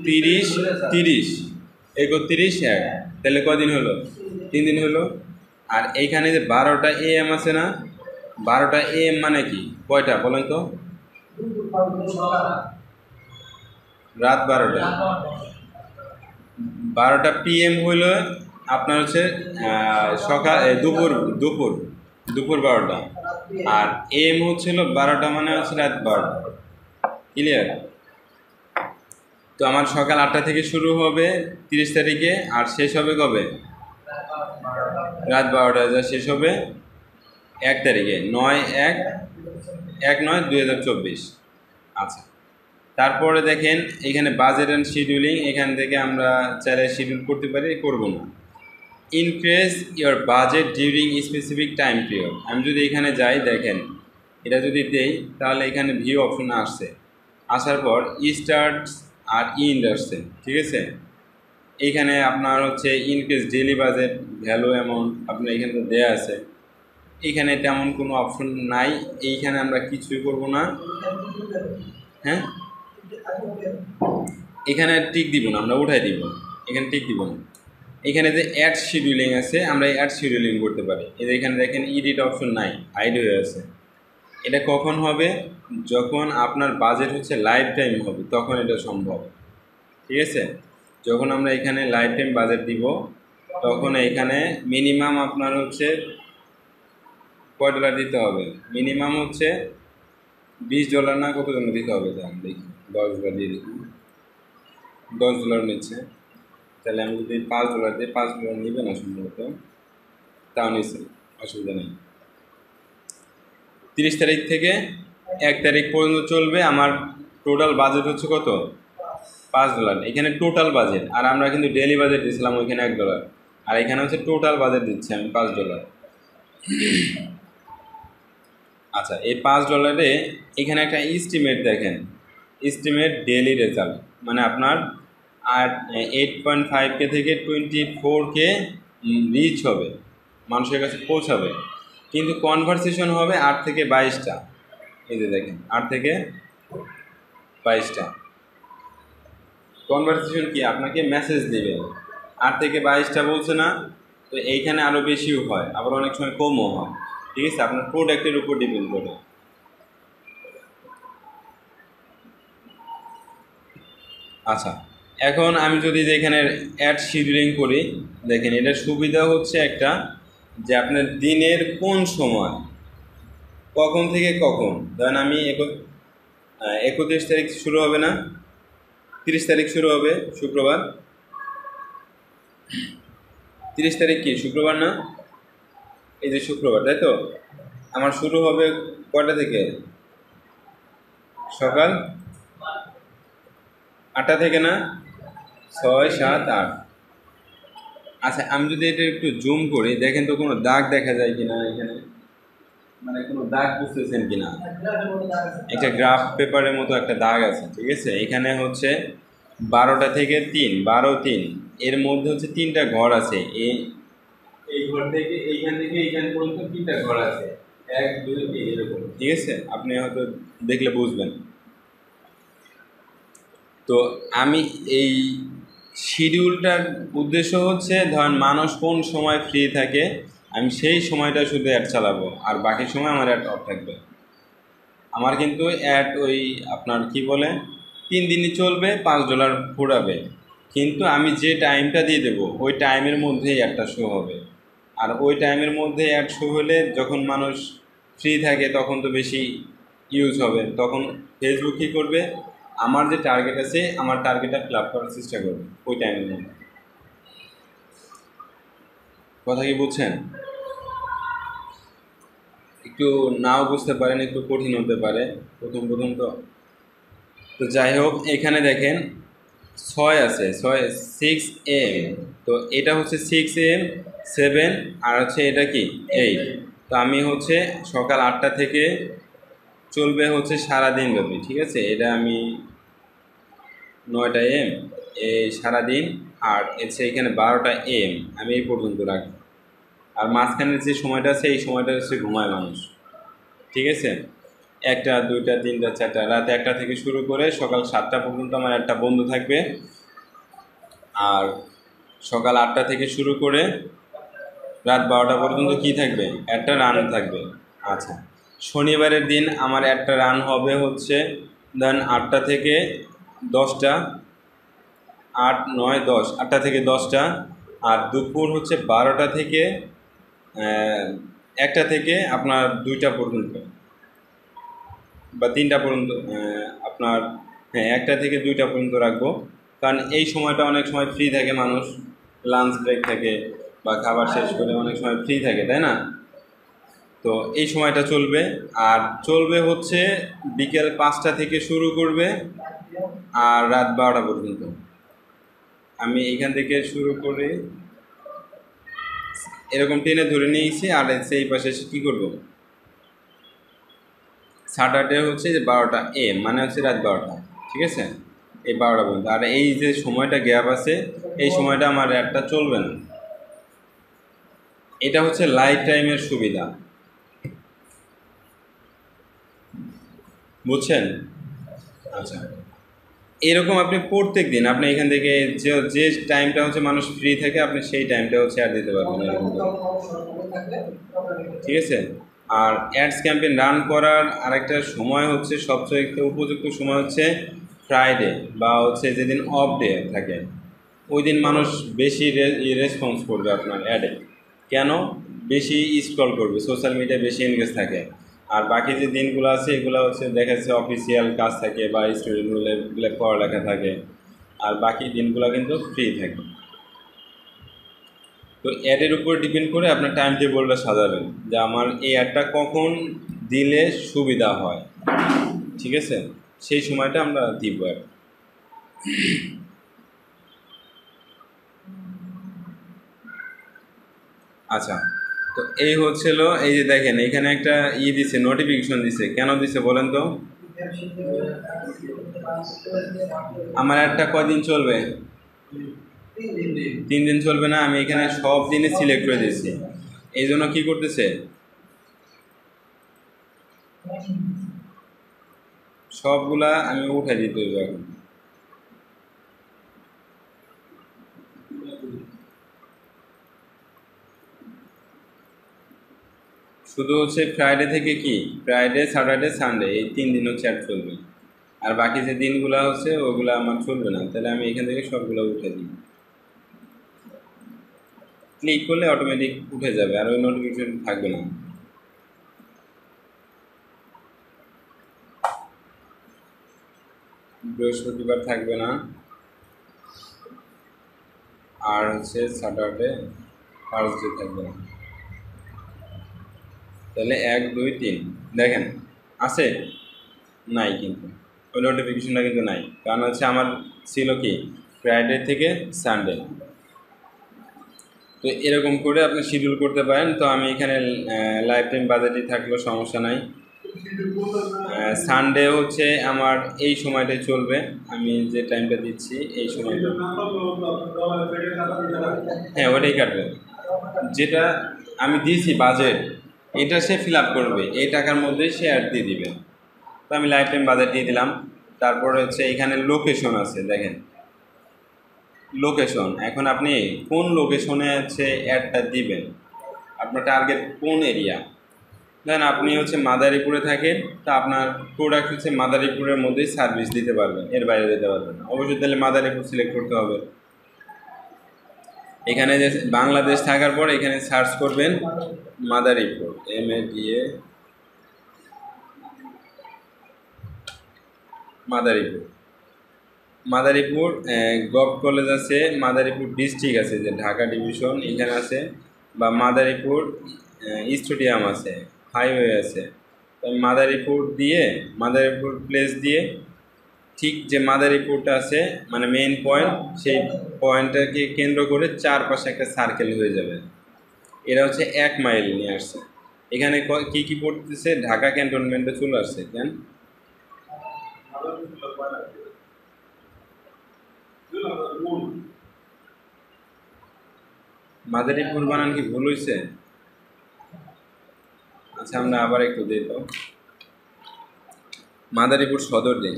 30, 31, 1, তাহলে কদিন হলো, 3 দিন হলো। আর এইখানে যে 12টা AM আছে না, 12টা AM মানে কি, কয়টা বলেন তো, রাত 12টা। 12টা PM হইলো আপনার হচ্ছে সকাল, দুপুর দুপুর দুপুর 12টা। আর AM হচ্ছিল 12টা, মানে হচ্ছে রাত 12টা। ক্লিয়ার? তো আমার সকাল 8টা থেকে শুরু হবে 30 তারিখে, আর শেষ হবে কবে, রাত 12টায়, যা শেষ হবে 1 তারিখে, 9/1/2024। আচ্ছা, তারপরে দেখেন এখানে বাজেট অ্যান্ড শিডিউলিং, এখান থেকে আমরা চাইলে শিডিউল করতে পারি, করব না। Increase your budget during specific time period, আমি যদি এখানে যাই, দেখেন এটা যদি দেই তাহলে এখানে ভিউ অপশন আসছে, আসার পর স্টার্টস আর ইন্ড আসছে, ঠিক আছে। এইখানে আপনার হচ্ছে increase daily budget value amount আপনার এখানে দেয়া আছে। এইখানে তেমন কোনো অপশন নাই, এইখানে আমরা কিছুই করব না। হ্যাঁ, এখানে টিক দিব না, আমরা উঠাই দিব, এখানে টিক দিব না। এখানে যে অ্যাড শিডিউলিং আছে, আমরা অ্যাড শিডিউলিং করতে পারি। এই যে এখানে দেখেন এডিট অপশন নাই, হাইড হয়ে আছে। এটা কখন হবে, যখন আপনার বাজেট হচ্ছে লাইফ টাইম হবে, তখন এটা সম্ভব, ঠিক আছে। যখন আমরা এখানে লাইফ টাইম বাজেট দিব, তখন এখানে মিনিমাম আপনার হচ্ছে কয় ডলার দিতে হবে, মিনিমাম হচ্ছে $20 না কত জন্য দিতে হবে, দাম দেখি, $10 দিয়ে দেখি, $10 নিচ্ছে। তাহলে আমি যদি $5 দিই, $5 নিবে না সম্ভবত, তাও নিচ্ছে, অসুবিধা নেই। 30 তারিখ থেকে 1 তারিখ পর্যন্ত চলবে। আমার টোটাল বাজেট হচ্ছে কত, $5। এখানে টোটাল বাজেট, আর আমরা কিন্তু ডেলি বাজেট দিয়েছিলাম ওইখানে $1, আর এখানে হচ্ছে টোটাল বাজেট দিচ্ছি আমি $5। আচ্ছা, এই $5 এখানে একটা এস্টিমেট দেখেন, এস্টিমেট ডেলি রেজাল্ট, মানে আপনার 8.5K থেকে 24K রিচ হবে, মানুষের কাছে পৌঁছাবে, কিন্তু কনভারসেশন হবে 8 থেকে 22টা। এই যে দেখেন 8 থেকে 22টা কনভারসেশন, কি আপনাকে মেসেজ দেবে, 8 থেকে 22টা বলছে না, তো এইখানে আরও বেশিও হয়, আবার অনেক সময় কমও হয়, ঠিক আছে, আপনার প্রোডাক্টের উপর ডিপেন্ড করে। আচ্ছা, এখন আমি যদি এখানে অ্যাড শিডিউলিং করি, দেখেন এটার সুবিধা হচ্ছে একটা, যে আপনার দিনের কোন সময়, কখন থেকে কখন, ধরেন আমি 31 তারিখ শুরু হবে না, 30 তারিখ শুরু হবে শুক্রবার, 30 তারিখ কি শুক্রবার না, এই যে শুক্রবার, তাই তো। আমার শুরু হবে কয়টা থেকে, সকাল 8টা থেকে না, 6, 7, 8। আচ্ছা, আমি যদি এটা একটু জুম করি, দেখেন তো কোনো দাগ দেখা যায় কিনা এখানে, মানে কোনো দাগ বুঝতেছেন কিনা, একটা গ্রাফ পেপারের মতো একটা দাগ আছে, ঠিক আছে। এখানে হচ্ছে 12টা থেকে 3, 12, 3 এর মধ্যে হচ্ছে 3টা ঘর আছে। এই ঘর থেকে এইখান থেকে এইখান পর্যন্ত 3টা ঘর আছে, 1, 2, 3 এরকম, ঠিক আছে? আপনি হয়তো দেখলে বুঝবেন। তো আমি এই শিডিউলটার উদ্দেশ্য হচ্ছে, ধরেন মানুষ কোন সময় ফ্রি থাকে আমি সেই সময়টা শুধু অ্যাড চালাবো, আর বাকি সময় আমার অ্যাড অফ থাকবে। আমার কিন্তু অ্যাড ওই আপনার কি বলে 3 দিনই চলবে, $5 ঘোরাবে, কিন্তু আমি যে টাইমটা দিয়ে দেবো ওই টাইমের মধ্যেই অ্যাডটা শো হবে। আর ওই টাইমের মধ্যে অ্যাড শো হলে যখন মানুষ ফ্রি থাকে তখন তো বেশি ইউজ হবে, তখন ফেসবুক কী করবে, আমার যে টার্গেট আছে আমার টার্গেটটা ফিল আপ করার চেষ্টা করবে ওই টাইমের মধ্যে। কথা কি বুঝছেন? একটু নাও বুঝতে পারেন, একটু কঠিন হতে পারে প্রথম প্রথম। তো যাই হোক, এখানে দেখেন 6 আছে, 6 AM। তো এটা হচ্ছে 6 AM, 7, আর হচ্ছে এটা কি 8। তো আমি হচ্ছে সকাল 8টা থেকে চলবে হচ্ছে সারাদিন ব্যাপী, ঠিক আছে? এটা আমি 9টা AM এই সারাদিন, আর হচ্ছে এখানে 12টা AM আমি এই পর্যন্ত রাখবো। আর মাঝখানের যে সময়টা আছে এই সময়টা হচ্ছে ঘুমায় মানুষ, ঠিক আছে? 1টা, 2টা, 3টা, 4টা, রাত 1টা থেকে শুরু করে সকাল 7টা পর্যন্ত আমার একটা বন্ধ থাকবে। আর সকাল 8টা থেকে শুরু করে রাত 12টা পর্যন্ত কি থাকবে, একটা রান থাকবে। আচ্ছা, শনিবারের দিন আমার একটা রান হবে হচ্ছে দেন 8টা থেকে 10টা, 8, 9, 10, 8টা থেকে 10টা। আর দুপুর হচ্ছে 12টা থেকে 1টা থেকে আপনার 2টা পর্যন্ত বা 3টা পর্যন্ত, আপনার হ্যাঁ 1টা থেকে 2টা পর্যন্ত রাখবো। কারণ এই সময়টা অনেক সময় ফ্রি থাকে মানুষ, লাঞ্চ ব্রেক থাকে বা খাবার শেষ করে অনেক সময় ফ্রি থাকে, তাই না? তো এই সময়টা চলবে। আর চলবে হচ্ছে বিকেল 5টা থেকে শুরু করবে আর রাত 12টা পর্যন্ত। আমি এইখান থেকে শুরু করে এরকম টেনে ধরে নিয়েছি, আর সেই পাশে এসে কী করবো, স্যাটারডে হচ্ছে যে 12টা AM মানে হচ্ছে রাত 12টা, ঠিক আছে? এই 12টা পর্যন্ত। আর এই যে সময়টা গ্যাপ আছে এই সময়টা আমার অ্যাডটা চলবে না। এটা হচ্ছে লাইফ টাইমের সুবিধা, বুঝছেন? আচ্ছা, এরকম আপনি প্রত্যেক দিন আপনি এখান থেকে যে যে টাইমটা হচ্ছে মানুষ ফ্রি থাকে আপনি সেই টাইমটা হচ্ছে অ্যাড দিতে পারবেন এরকম করে, ঠিক আছে? আর অ্যাডস ক্যাম্পেইন রান করার আরেকটা সময় হচ্ছে সবচেয়ে উপযুক্ত সময় হচ্ছে ফ্রাইডে, বা হচ্ছে যেদিন অফ ডে থাকে ওই দিন মানুষ বেশি রেসপন্স করবে আপনার অ্যাডে। কেন? বেশি স্ক্রল করবে, সোশ্যাল মিডিয়ায় বেশি এনগেজ থাকে। আর বাকি যে দিনগুলো আছে এগুলো হচ্ছে দেখা যাচ্ছে অফিসিয়াল কাজ থাকে বা স্টুডেন্টগুলো পড়ালেখা থাকে, আর বাকি দিনগুলো কিন্তু ফ্রি থাকে। তো অ্যাডের উপর ডিপেন্ড করে আপনার টাইম টেবলটা সাজাবেন যে আমার এই অ্যাডটা কখন দিলে সুবিধা হয়, ঠিক আছে? সেই সময়টা আমরা দিব অ্যাড। আচ্ছা, তো এই হচ্ছিল, এই যে দেখেন এখানে একটা দিছে, নোটিফিকেশন দিছে, কেন দিছে বলেন তো? আমার একটা কয়দিন চলবে? 3 দিন চলবে না? আমি এখানে সব দিনে সিলেক্ট করে দিয়েছি, এই জন্য কী করতেছে, সবগুলা আমি উঠাই দিতে হইব এখন। শুধু হচ্ছে ফ্রাইডে থেকে কি, ফ্রাইডে, স্যাটারডে, সানডে এই 3 দিন হচ্ছে অ্যাড চলবে, আর বাকি যে দিনগুলো হচ্ছে ওগুলো আমার চলবে না। তাহলে আমি এখান থেকে সবগুলো উঠে দিই, ক্লিক করলে অটোমেটিক উঠে যাবে আর ওই নোটিফিকেশন থাকবে না। বৃহস্পতিবার থাকবে না, আর হচ্ছে স্যাটারডে, থার্সডে থাকবে না। তাহলে 1, 2, 3 দেখেন আছে, নাই, কিন্তু ওই নোটিফিকেশনটা কিন্তু নাই, কারণ হচ্ছে আমার ছিল কি ফ্রাইডে থেকে সানডে। তো এরকম করে আপনি শিডিউল করতে পারেন। তো আমি এখানে লাইফ টাইম বাজেটই থাকলেও সমস্যা নাই, সানডে হচ্ছে আমার এই সময়টাই চলবে, আমি যে টাইমটা দিচ্ছি এই সময়টা। হ্যাঁ ওটাই কাটবে, যেটা আমি দিয়েছি বাজেট এটা সে ফিল আপ করবে, এই টাকার মধ্যেই সে অ্যাড দিয়ে দিবে। তো আমি লাইফ টাইম বাজেট দিয়ে দিলাম। তারপরে হচ্ছে এখানে লোকেশন আছে, দেখেন লোকেশন, এখন আপনি কোন লোকেশনে হচ্ছে অ্যাডটা দিবেন, আপনার টার্গেট কোন এরিয়া। দেন আপনি হচ্ছে মাদারীপুরে থাকেন, তো আপনার প্রোডাক্ট হচ্ছে মাদারীপুরের মধ্যেই সার্ভিস দিতে পারবেন, এর বাইরে দিতে পারবেন না। অবশ্যই তাহলে মাদারীপুর সিলেক্ট করতে হবে। এখানে যে বাংলাদেশ থাকার পর এখানে সার্চ করবেন Madaripur, MADA Madaripur. Madaripur gov college আছে, মাদারীপুর ডিস্ট্রিক্ট আছে যে ঢাকা ডিভিশন এখানে আছে, বা মাদারীপুর স্টেডিয়াম আছে, হাইওয়ে আছে। তো মাদারীপুর দিয়ে, মাদারীপুর প্লেস দিয়ে ঠিক যে মাদারীপুরটা আছে মানে মেইন পয়েন্ট, সেই পয়েন্টটাকে কেন্দ্র করে চারপাশে একটা সার্কেল হয়ে যাবে। এরা হচ্ছে 1 মাইল নিয়ে আসছে। এখানে কি কি পড়তেছে, ঢাকা ক্যান্টনমেন্টে চলে আসছে। কেন মাদারীপুর বানান কি ভুল হয়েছে? আচ্ছা আমরা আবার একটু দিই তো, মাদারীপুর সদর দিন,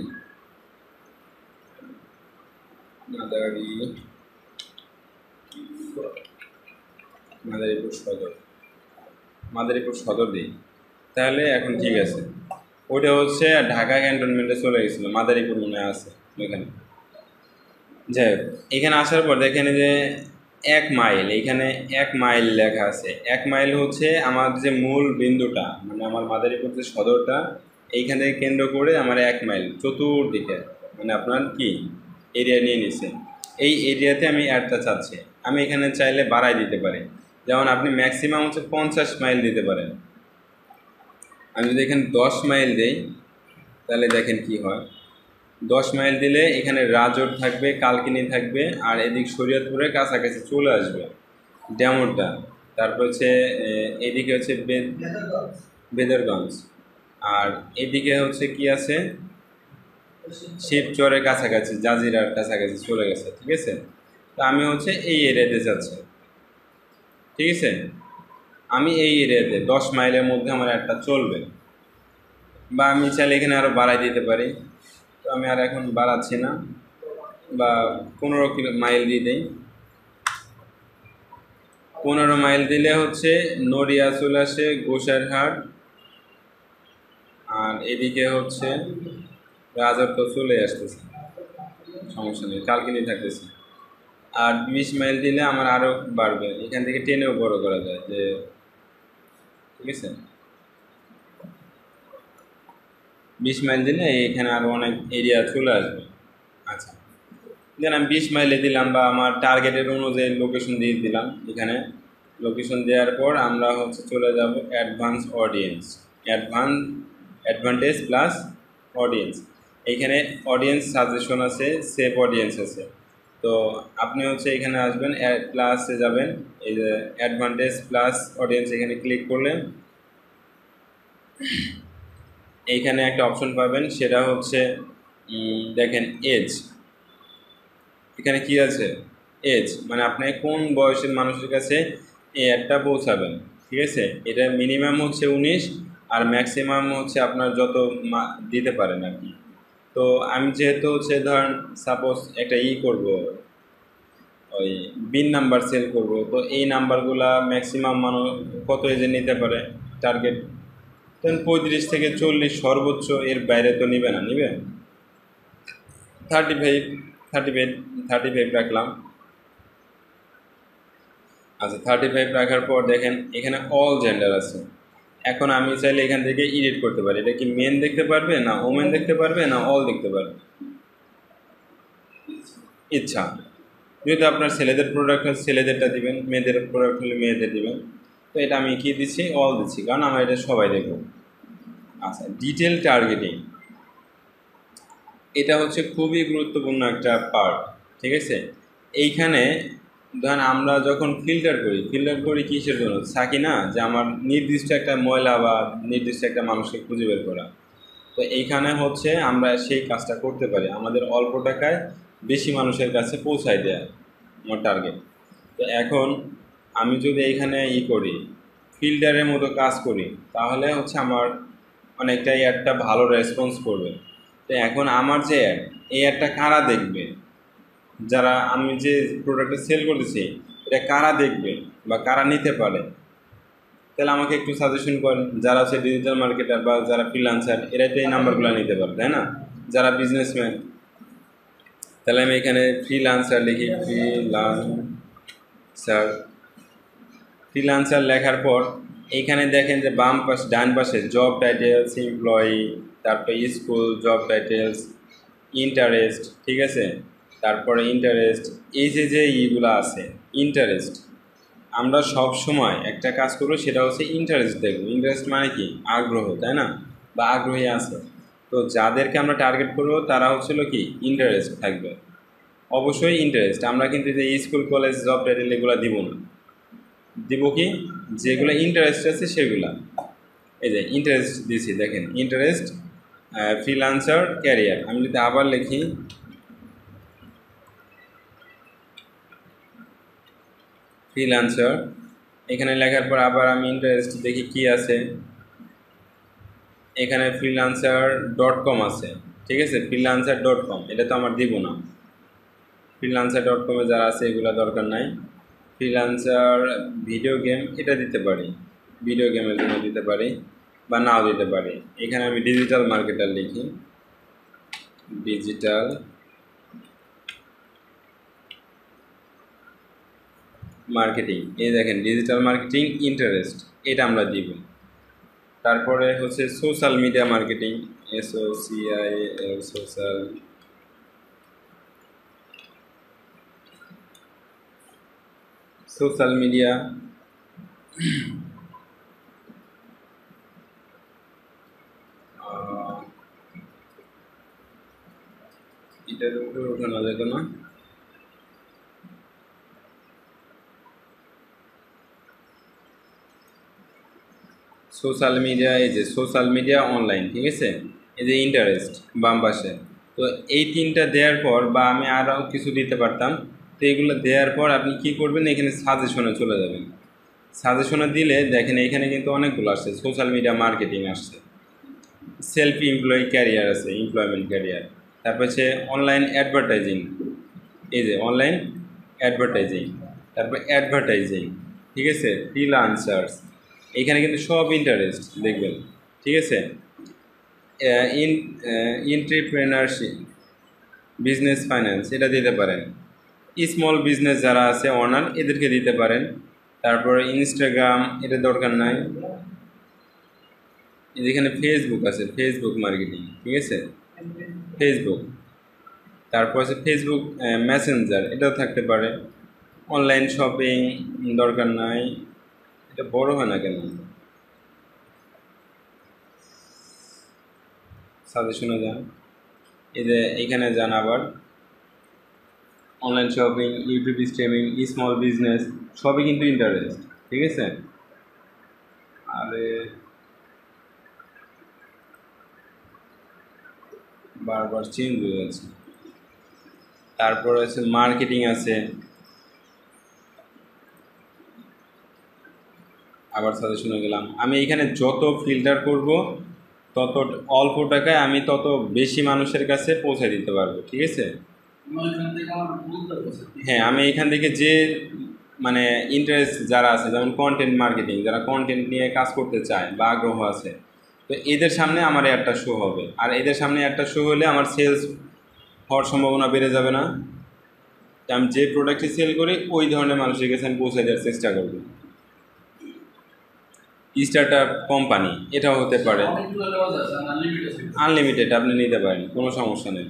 মাদারীপুর সদর, মাদারীপুর সদর দিই, তাহলে এখন ঠিক আছে। ওইটা হচ্ছে ঢাকা ক্যান্টনমেন্টে চলে গেছিলো, মাদারীপুর মনে আছে ওইখানে। যাই হোক, এখানে আসার পর দেখেন যে 1 মাইল, এখানে 1 মাইল লেখা আছে। 1 মাইল হচ্ছে আমার যে মূল বিন্দুটা, মানে আমার মাদারীপুর যে সদরটা, এইখানে কেন্দ্র করে আমার 1 মাইল চতুর্দিকে মানে আপনার কি এরিয়া নিয়ে নিছে। এই এরিয়াতে আমি অ্যাডটা চাচ্ছি, আমি এখানে চাইলে বাড়াই দিতে পারি। যেমন আপনি ম্যাক্সিমাম হচ্ছে 50 মাইল দিতে পারেন। আমি যদি এখানে 10 মাইল দেই তাহলে দেখেন কি হয়। 10 মাইল দিলে এখানে রাজোট থাকবে, কালকিনি থাকবে, আর এদিক শরীয়তপুরের কাছাকাছি চলে আসবে ডেমোরটা। তারপর হচ্ছে এদিকে হচ্ছে বেদরগঞ্জ, আর এদিকে হচ্ছে কি আছে শিবচরের কাছাকাছি, জাজিরার কাছাকাছি চলে গেছে। ঠিক আছে, তো আমি হচ্ছে এই এরিয়াতে যাচ্ছি। ঠিক আছে, আমি এই এরিয়াতে 10 মাইলের মধ্যে আমার একটা চলবে, বা আমি চাইলে এখানে আরও বাড়াই দিতে পারি। তো আমি আর এখন বাড়াচ্ছি না, বা 15 মাইল দিয়ে দিই। 15 মাইল দিলে হচ্ছে নড়িয়া চলে আসে, গোসাইরহাট, আর এদিকে হচ্ছে রাজর তো চলে আসতেছে, সমস্যা নেই, কালকিনি থাকতেছে। আর 20 মাইল দিলে আমার আরও বাড়বে, এখান থেকে টেনেও বড় করা যায় যে। ঠিক আছে, 20 মাইল দিলে এখানে আরও অনেক এরিয়া চলে আসবে। আচ্ছা, দেন আমি 20 মাইলে দিলাম, বা আমার টার্গেটের অনুযায়ী লোকেশন দিয়ে দিলাম। এখানে লোকেশন দেওয়ার পর আমরা হচ্ছে চলে যাব advance audience, advantage plus audience. এইখানে অডিয়েন্স সাজেশন আছে, সেভ অডিয়েন্স আছে। তো আপনি হচ্ছে এখানে আসবেন, প্লাসে যাবেন, এই যে অ্যাডভান্টেজ প্লাস অডিয়েন্স, এখানে ক্লিক করলে এইখানে একটা অপশন পাবেন, সেটা হচ্ছে দেখেন এজ। এখানে কি আছে এজ, মানে আপনি কোন বয়সের মানুষের কাছে এই অ্যাডটা পৌঁছাবেন। ঠিক আছে, এটা মিনিমাম হচ্ছে 19, আর ম্যাক্সিমাম হচ্ছে আপনার যত দিতে পারেন আর কি। তো আমি যেহেতু হচ্ছে ধরেন সাপোজ একটা করব, ওই বিন নাম্বার সেল করব, তো এই নাম্বারগুলা ম্যাক্সিমাম মানুষ কত এজে নিতে পারে টার্গেট, তখন 35 থেকে 40 সর্বোচ্চ, এর বাইরে তো নিবে না, নিবে 35 রাখলাম। আচ্ছা 35 রাখার পর দেখেন এখানে অল জেন্ডার আছে। এখন আমি চাইলে এখান থেকে এডিট করতে পারি, এটা কি মেন দেখতে পারবে না ওমেন দেখতে পারবে না অল দেখতে পারবে, ইচ্ছা। যেহেতু আপনার ছেলেদের প্রোডাক্ট হলে ছেলেদেরটা দিবেন, মেয়েদের প্রোডাক্ট হলে মেয়েদের দিবেন। তো এটা আমি কি দিচ্ছি, অল দিচ্ছি, কারণ আমার এটা সবাই দেখব। আচ্ছা, ডিটেল টার্গেটিং, এটা হচ্ছে খুবই গুরুত্বপূর্ণ একটা পার্ট। ঠিক আছে, এইখানে ধরেন আমরা যখন ফিল্টার করি কিসের জন্য থাকি না যে আমার নির্দিষ্ট একটা ময়লা বা নির্দিষ্ট একটা মানুষকে খুঁজে বের করা। তো এইখানে হচ্ছে আমরা সেই কাজটা করতে পারি, আমাদের অল্প টাকায় বেশি মানুষের কাছে পৌঁছায় দেয়া আমার টার্গেট। তো এখন আমি যদি এইখানে করি, ফিল্টারের মতো কাজ করি, তাহলে হচ্ছে আমার অনেকটাই একটা ভালো রেসপন্স করবে। তো এখন আমার যে অ্যাড, এই অ্যাডটা কারা দেখবে, যারা আমি যে প্রোডাক্টটা সেল করতেছি এটা কারা দেখবে বা কারা নিতে পারে, তাহলে আমাকে একটু সাজেশন করেন। যারা হচ্ছে ডিজিটাল মার্কেটার বা যারা ফ্রিল্যান্সার, এরাই তো এই নাম্বারগুলো নিতে পারে, তাই না? যারা বিজনেসম্যান, তাহলে আমি এখানে ফ্রিল্যান্সার লিখি, ফ্রিল্যান্সার লেখার পর এইখানে দেখেন যে বাম পাশে ডান পাশে জব টাইটেলস, এমপ্লয়ি, তারপরে স্কুল, জব টাইটেলস, ইন্টারেস্ট, ঠিক আছে? তারপরে ইন্টারেস্ট, এই যে ইগুলো আছে, ইন্টারেস্ট, আমরা সব সময় একটা কাজ করবো, সেটা হচ্ছে ইন্টারেস্ট দেখবো। ইন্টারেস্ট মানে কি? আগ্রহ, তাই না? বা আগ্রহী আছে। তো যাদেরকে আমরা টার্গেট করবো তারা হচ্ছিল কি ইন্টারেস্ট থাকবে, অবশ্যই ইন্টারেস্ট। আমরা কিন্তু যে স্কুল, কলেজ, জব টাইটেল এগুলো দিব না, দিব কি যেগুলো ইন্টারেস্ট আছে সেগুলা। এই যে ইন্টারেস্ট দিছি, দেখেন ইন্টারেস্ট, ফ্রিল্যান্সার, ক্যারিয়ার। আমি যদি আবার লিখি ফ্রিল্যান্সার, এখানে লেখার পর আবার আমি ইন্টারেস্ট দেখি কি আছে, এখানে freelancer.com আছে, ঠিক আছে? freelancer.com এটা তো আমার দিব না, freelancer.com এ যারা আছে এগুলো দরকার নাই। ফ্রিল্যান্সার ভিডিও গেম, এটা দিতে পারি, ভিডিও গেমের জন্য দিতে পারি বা নাও দিতে পারি। এখানে আমি ডিজিটাল মার্কেটার লিখি, ডিজিটাল মার্কেটিং, এই দেখেন ডিজিটাল মার্কেটিং ইন্টারেস্ট, এটা আমরা দিব। তারপরে হচ্ছে social media marketing, SOCIAL, social media, এটার উপরে ওঠানো যেত না, সোশ্যাল মিডিয়া, এই যে সোশ্যাল মিডিয়া অনলাইন, ঠিক আছে? এই যে ইন্টারেস্ট বাম পাশে। তো এই তিনটা দেওয়ার পর বা আমি আরও কিছু দিতে পারতাম, তো এগুলো দেওয়ার পর আপনি কি করবেন, এখানে সাজেশনে চলে যাবেন। সাজেশনে দিলে দেখেন এখানে কিন্তু অনেকগুলো আসছে, সোশ্যাল মিডিয়া মার্কেটিং আসছে, সেলফ এমপ্লয়ি ক্যারিয়ার আছে, এমপ্লয়মেন্ট ক্যারিয়ার, তারপর হচ্ছে অনলাইন অ্যাডভার্টাইজিং, এই যে অনলাইন অ্যাডভার্টাইজিং, তারপর অ্যাডভার্টাইজিং, ঠিক আছে? ফ্রিল্যান্সার্স, এখানে কিন্তু সব ইন্টারেস্ট দেখবেন, ঠিক আছে? ইন এন্টারপ্রেনারশিপ, বিজনেস ফাইন্যান্স, এটা দিতে পারেন। স্মল বিজনেস যারা আছে ওনার, এদেরকে দিতে পারেন। তারপরে ইনস্টাগ্রাম, এটা দরকার নাই। যেখানে ফেসবুক আছে, ফেসবুক মার্কেটিং, ঠিক আছে? ফেসবুক, তারপর আছে ফেসবুক মেসেঞ্জার, এটাও থাকতে পারে। অনলাইন শপিং দরকার নাই, এটা বড় হয় না কেন? সাজেশনে যান, এই যে এইখানে যান আবার, online shopping, YouTube streaming, small business, সবই কিন্তু ইন্টারেস্ট, ঠিক আছে? আরে বারবার চেঞ্জ হয়ে যাচ্ছে। তারপরে আছে মার্কেটিং আছে, আবার সাজেশনে গেলাম। আমি এখানে যত ফিল্টার করব তত অল্প টাকায় আমি তত বেশি মানুষের কাছে পৌঁছে দিতে পারবো, ঠিক আছে? হ্যাঁ, আমি এখান থেকে যে মানে ইন্টারেস্ট যারা আছে, যেমন কন্টেন্ট মার্কেটিং, যারা কন্টেন্ট নিয়ে কাজ করতে চায় বা আগ্রহ আছে, তো এদের সামনে আমার একটা শো হবে, আর এদের সামনে একটা শো হলে আমার সেলস হওয়ার সম্ভাবনা বেড়ে যাবে না? আমি যে প্রোডাক্টটি সেল করি ওই ধরনের মানুষের কাছে আমি পৌঁছে দেওয়ার চেষ্টা করব। স্টার্টআপ কোম্পানি, এটাও হতে পারে, আনলিমিটেড আপনি নিতে পারেন, কোনো সমস্যা নেই।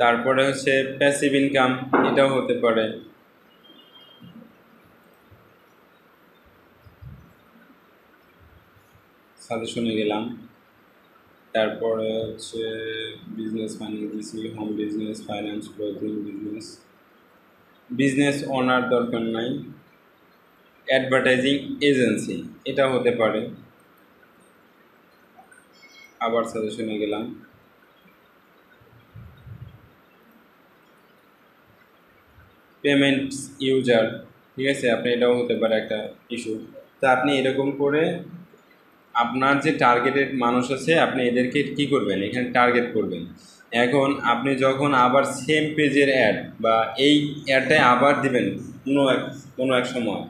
তারপরে হচ্ছে প্যাসিভ ইনকাম, এটাও হতে পারে। সাজেশনে গেলাম, তারপরে হচ্ছে business finance, home business finance, clothing business, business owner দরকার নাই, অ্যাডভার্টাইজিং এজেন্সি এটা হতে পারে। আবার সাজেশনে গেলাম, পেমেন্টস ইউজার, ঠিক আছে, আপনি এটাও হতে পারে একটা ইস্যু। তো আপনি এরকম করে আপনার যে টার্গেটেড মানুষ আছে আপনি এদেরকে কি করবেন, এখানে টার্গেট করবেন। এখন আপনি যখন আবার সেম পেজের অ্যাড বা এই অ্যাডটাই আবার দিবেন কোনো এক সময়,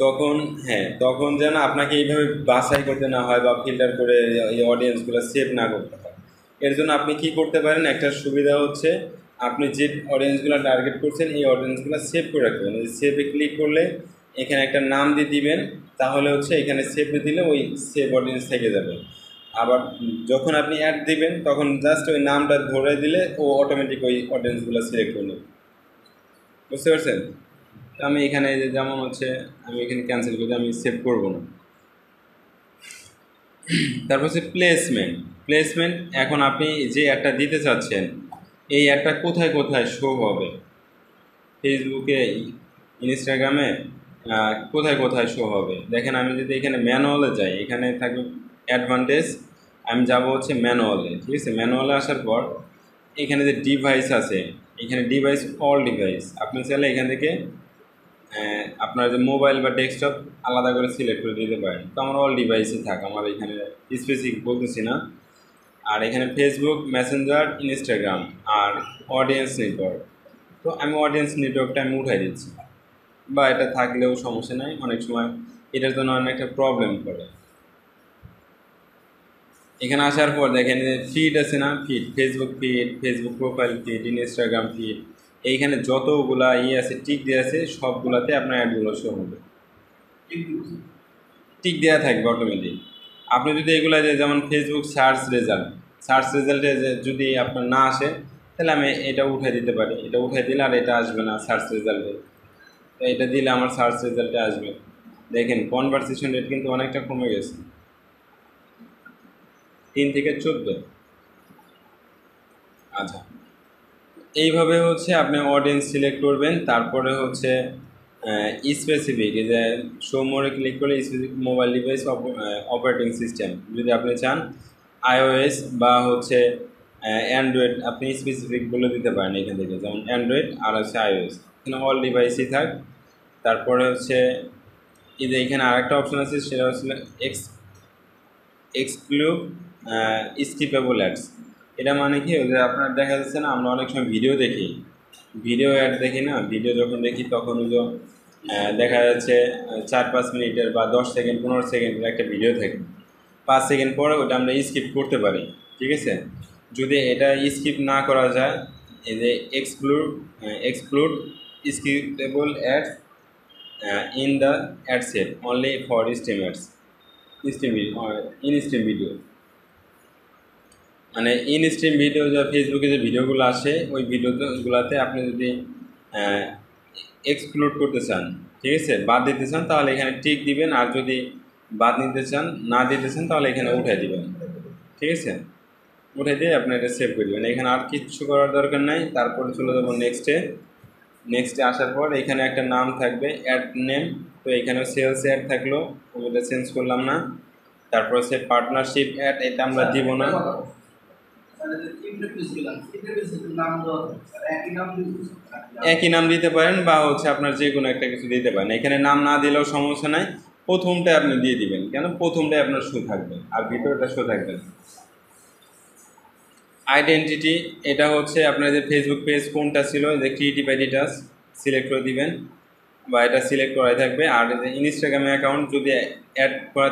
তখন হ্যাঁ, তখন যেন আপনাকে এইভাবে বাছাই করতে না হয় বা ফিল্টার করে এই অডিয়েন্সগুলো সেভ না করতে হয়। এর জন্য আপনি কি করতে পারেন, একটা সুবিধা হচ্ছে আপনি যে অডিয়েন্সগুলো টার্গেট করছেন এই অডিয়েন্সগুলো সেভ করে রাখবেন। এই সেভে ক্লিক করলে এখানে একটা নাম দিয়ে দিবেন, তাহলে হচ্ছে এখানে সেভে দিলে ওই সেভ অডিয়েন্স থেকে যাবে। আবার যখন আপনি অ্যাড দিবেন তখন জাস্ট ওই নামটা ধরে দিলে ও অটোমেটিক ওই অডিয়েন্সগুলো সিলেক্ট করে নেবে। বুঝতে পারছেন? তো আমি এখানে যেমন হচ্ছে আমি এখানে ক্যান্সেল করে আমি সেভ করব না। তারপর হচ্ছে প্লেসমেন্ট। এখন আপনি যে অ্যাডটা দিতে চাচ্ছেন এই অ্যাডটা কোথায় কোথায় শো হবে, ফেসবুকে, ইনস্টাগ্রামে, কোথায় কোথায় শো হবে। দেখেন আমি যদি এখানে ম্যানুয়ালে যাই, এখানে থাকবে অ্যাডভান্টেজ, আমি যাব হচ্ছে ম্যানুয়ালে। ঠিক আছে, ম্যানুয়ালে আসার পর এখানে যে ডিভাইস আছে, এখানে ডিভাইস, অল ডিভাইস, আপনি চাইলে এখান থেকে আপনার যে মোবাইল বা ডেস্কটপ আলাদা করে সিলেক্ট করে দিতে পারেন। তো আমার অল ডিভাইসই থাক, আমার এখানে স্পেসিফিক বলতেছি না। আর এখানে ফেসবুক, মেসেঞ্জার, ইনস্টাগ্রাম আর অডিয়েন্স নেটওয়ার্ক, তো আমি অডিয়েন্স নেটওয়ার্কটা আমি উঠাই দিচ্ছি, বা এটা থাকলেও সমস্যা নাই। অনেক সময় এটার জন্য অনেকটা প্রবলেম করে। এখানে আসার পর দেখেন যে ফিড আছে না, Facebook feed, Facebook profile feed, Instagram feed, এইখানে যতগুলা আছে টিক দিয়ে আছে সবগুলাতে আপনার অ্যাডগুলো শো হবে, টিক দেওয়া থাকবে অটোমেটিক। আপনি যদি এগুলো যেমন ফেসবুক সার্চ রেজাল্টে যদি আপনার না আসে তাহলে আমি এটা উঠাই দিতে পারি, এটা উঠাই দিলে আর এটা আসবে না সার্চ রেজাল্টে। তো এটা দিলে আমার সার্চ রেজাল্টে আসবে। দেখেন কনভারসেশন রেট কিন্তু অনেকটা কমে গেছে, 3 থেকে 14। আচ্ছা, এইভাবে হচ্ছে আপনি অডিয়েন্স সিলেক্ট করবেন। তারপরে হচ্ছে স্পেসিফিক, এই যে শো মোরে ক্লিক করলে specific mobile device operating system, যদি আপনি চান iOS বা হচ্ছে অ্যান্ড্রয়েড, আপনি স্পেসিফিক বলে দিতে পারেন এখান থেকে, যেমন অ্যান্ড্রয়েড আর হচ্ছে iOS, এখানে অল ডিভাইসই থাক। তারপরে হচ্ছে এই যে এখানে আরেকটা অপশন আছে, সেটা হচ্ছে এক্সক্লুড স্কিপেবল অ্যাডস। এটা মানে কি, ওই যে আপনার দেখা যাচ্ছে না, আমরা অনেক সময় ভিডিও দেখি, ভিডিও অ্যাড দেখি না, ভিডিও যখন দেখি তখন ওই যে দেখা যাচ্ছে 4-5 মিনিটের বা 10 সেকেন্ড 15 সেকেন্ডের একটা ভিডিও থাকে, 5 সেকেন্ড পরে ওটা আমরা স্কিপ করতে পারি। ঠিক আছে, যদি এটা স্কিপ না করা যায়, এই যে exclude skippable ads in the ad set only for স্ট্রিমার্স, in stream video, মানে ইন স্ট্রিম ভিডিও, যে ফেসবুকে যে ভিডিওগুলো আসে ওই ভিডিওগুলোতে আপনি যদি এক্সক্লুড করতে চান, ঠিক আছে, বাদ দিতে চান, তাহলে এখানে টিক দিবেন। আর যদি বাদ নিতে চান, না দিতে চান, তাহলে এখানে উঠাই দিবেন। ঠিক আছে, উঠে দিয়ে আপনি এটা সেভ করে দেবেন। এখানে আর কিচ্ছু করার দরকার নাই। তারপরে চলে যাবো নেক্সটে আসার পর এখানে একটা নাম থাকবে অ্যাড নেম, তো এখানে সেলস অ্যাড থাকলো, ওটা চেঞ্জ করলাম না। তারপর হচ্ছে পার্টনারশিপ অ্যাড, এটা আমরা দিব না। একই নাম দিতে পারেন বা হচ্ছে আপনার যে কোনো একটা কিছু দিতে পারেন, এখানে নাম না দিলেও সমস্যা নাই। প্রথমটাই আপনি দিয়ে দিবেন, কেন প্রথমটাই আপনার শো থাকবে আর ভিতরটা শো থাকবে না। আইডেন্টিটি, এটা হচ্ছে আপনার যে ফেসবুক পেজ কোনটা ছিল, যে ক্রিয়েটিভ আইডিটাস সিলেক্ট করে দিবেন বা এটা সিলেক্ট করাই থাকবে। আর ইনস্টাগ্রাম অ্যাকাউন্ট যদি অ্যাড করা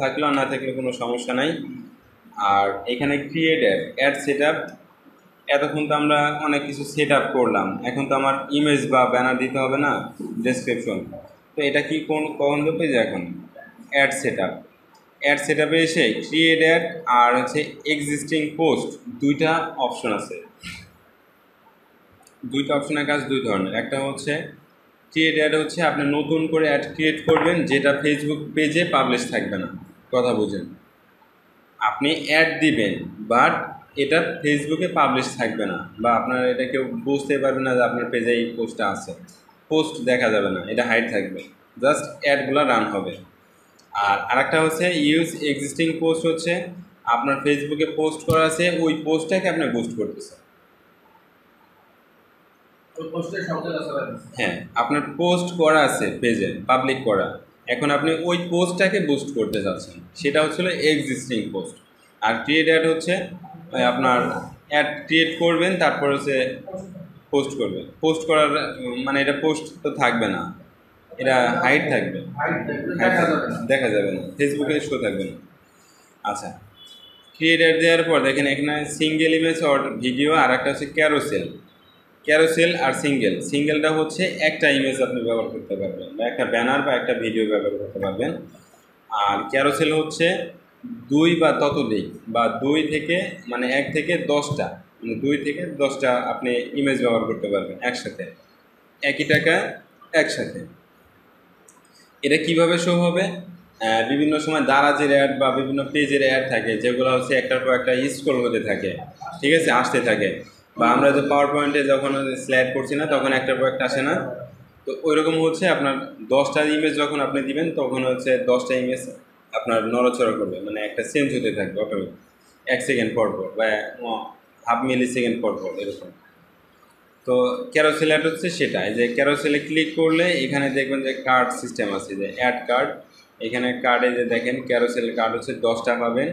থাকলেও না থাকলে কোনো সমস্যা নাই। আর এখানে ক্রিয়েট অ্যাড সেট আপ, এতক্ষণ তো আমরা অনেক কিছু সেট আপ করলাম, এখন তো আমার ইমেজ বা ব্যানার দিতে হবে না, ডেসক্রিপশন। তো এটা কি কখন দেবে, যে এখন অ্যাড সেট আপে এসে ক্রিয়েট অ্যাড আর হচ্ছে এক্সিস্টিং পোস্ট, দুইটা অপশন আছে। দুইটা অপশনের কাজ দুই ধরনের। একটা হচ্ছে ক্রিয়েট অ্যাড, হচ্ছে আপনি নতুন করে অ্যাড ক্রিয়েট করবেন যেটা ফেসবুক পেজে পাবলিশ থাকবে না, কথা বুঝেন। আপনি অ্যাড দিবেন বাট এটা ফেসবুকে পাবলিশ থাকবে না, বা আপনার এটা কেউ বুঝতে পারবে না যে আপনার পেজে এই পোস্টটা আছে, পোস্ট দেখা যাবে না, এটা হাইড থাকবে, জাস্ট অ্যাডগুলো রান হবে। আর আরেকটা হচ্ছে ইউজ এক্সিস্টিং পোস্ট, হচ্ছে আপনার ফেসবুকে পোস্ট করা আছে ওই পোস্টটাকে আপনি বুস্ট করতেছেন। হ্যাঁ, আপনার পোস্ট করা আছে পেজে, পাবলিক করা, এখন আপনি ওই পোস্টটাকে বুস্ট করতে চাচ্ছেন, সেটা হচ্ছিল এক্সিস্টিং পোস্ট। আর ক্রিয়েট অ্যাড হচ্ছে আপনার অ্যাড ক্রিয়েট করবেন, তারপর হচ্ছে পোস্ট করবেন। পোস্ট করার মানে এটা পোস্ট তো থাকবে না, এটা হাইড থাকবে, দেখা যাবে না, ফেসবুকে শো থাকবে না। আচ্ছা, ক্রিয়েট অ্যাড দেওয়ার পর দেখেন এখানে সিঙ্গেল ইমেজ অর ভিডিও, আর একটা হচ্ছে ক্যারোসেল। ক্যারোসেল আর সিঙ্গেলটা হচ্ছে একটা ইমেজ আপনি ব্যবহার করতে পারবেন, বা একটা ব্যানার বা একটা ভিডিও ব্যবহার করতে পারবেন। আর ক্যারোসেল হচ্ছে 2 বা ততোধিক, বা 2 থেকে মানে 1 থেকে 10টা, মানে 2 থেকে 10টা আপনি ইমেজ ব্যবহার করতে পারবেন একসাথে, একই টাকা একসাথে। এটা কিভাবে শো হবে? বিভিন্ন সময় দারাজের অ্যাড বা বিভিন্ন পেজের অ্যাড থাকে, যেগুলো হচ্ছে একটার পর একটা স্ক্রল হতে থাকে, ঠিক আছে, আসতে থাকে। বা আমরা যে পাওয়ার পয়েন্টে যখন স্লাইড করছি না, তখন একটার পর একটা আসে না, তো ওইরকম হচ্ছে আপনার 10টা ইমেজ যখন আপনি দিবেন, তখন হচ্ছে 10টা ইমেজ আপনার নড়াচড়া করবে, মানে একটা চেঞ্জ হতে থাকবে অটোমেটিক, 1 সেকেন্ড পর পর বা হাফ মিলি সেকেন্ড পর পর এরকম। তো ক্যারোসেল অ্যাড হচ্ছে সেটা, যে ক্যারোসেলে ক্লিক করলে এখানে দেখবেন যে কার্ড সিস্টেম আছে, যে অ্যাড কার্ড। এখানে কার্ডে যে দেখেন ক্যারোসেল কার্ড হচ্ছে 10টা পাবেন।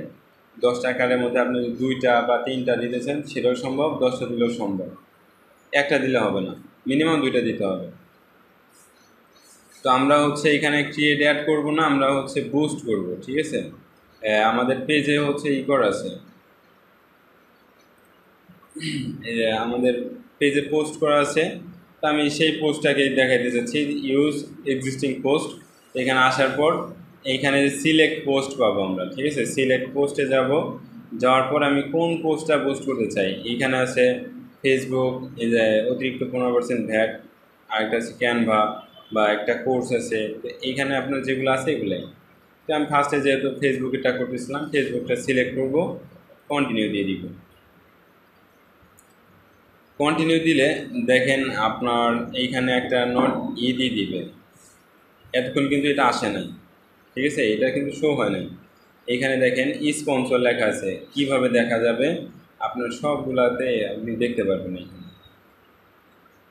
10টা কার্ডের মধ্যে আপনি 2টা বা 3টা দিতেছেন, সেটাও সম্ভব, 10টা দিলেও সম্ভব, একটা দিলে হবে না, মিনিমাম 2টা দিতে হবে। তো আমরা হচ্ছে এখানে ক্রিয়েট অ্যাড করবো না, আমরা হচ্ছে বুস্ট করব, ঠিক আছে। আমাদের পেজে হচ্ছে করা আছে, আমাদের পেজে পোস্ট করা আছে, তো আমি সেই পোস্টটাকে দেখাইতে চাচ্ছি, ইউজ এক্সিস্টিং পোস্ট। এখানে আসার পর এইখানে সিলেক্ট পোস্ট পাবো আমরা, ঠিক আছে, সিলেক্ট পোস্টে যাব, যাওয়ার পর আমি কোন পোস্টটা পোস্ট করতে চাই, এইখানে আছে ফেসবুক, এই যে অতিরিক্ত 15% ভ্যাট, আর একটা আছে ক্যানভা, বা একটা কোর্স আছে, তো এইখানে আপনার যেগুলো আছে এগুলাই। তো আমি ফার্স্টে যেহেতু ফেসবুকেরটা করতেছিলাম, ফেসবুকটা সিলেক্ট করব, কন্টিনিউ দিয়ে দিব। কন্টিনিউ দিলে দেখেন আপনার এইখানে একটা নোট দিয়ে দিবে, এতক্ষণ কিন্তু এটা আসে নাই, ঠিক আছে, এটা কিন্তু শো হয় নাই। এইখানে দেখেন স্পন্সর লেখা আছে, কিভাবে দেখা যাবে, আপনার সবগুলাতে আপনি দেখতে পারবেন এইখানে,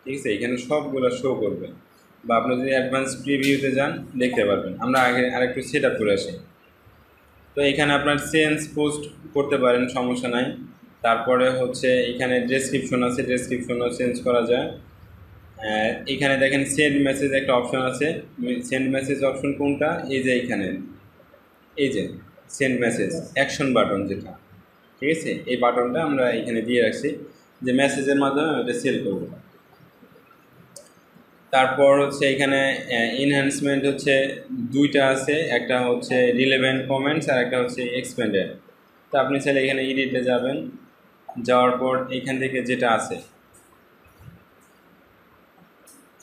ঠিক আছে, এখানে সবগুলো শো করবে, বা আপনি যদি অ্যাডভান্স প্রিভিউতে যান দেখতে পারবেন। আমরা আগে আরেকটু সেট আপ করে আসি। তো এখানে আপনার চেঞ্জ পোস্ট করতে পারেন, সমস্যা নাই। তারপরে হচ্ছে এখানে ডেসক্রিপশন আছে, ডেসক্রিপশনও চেঞ্জ করা যায়। এখানে দেখেন সেন্ড মেসেজ একটা অপশন আছে, সেন্ড মেসেজ অপশন কোনটা, এই যে এইখানে, এই যে সেন্ড মেসেজ অ্যাকশন বাটন যেটা, ঠিক আছে, এই বাটনটা আমরা এখানে দিয়ে রাখছি, যে মেসেজের মাধ্যমে এটা সেল করব। তারপর হচ্ছে এখানে এনহ্যান্সমেন্ট হচ্ছে 2টা আছে, একটা হচ্ছে রিলেভেন্ট কমেন্টস, আর একটা হচ্ছে এক্সপেন্ডেড। তো আপনি চাইলে এখানে এডিটে যাবেন, যাওয়ার পর এইখান থেকে যেটা আছে,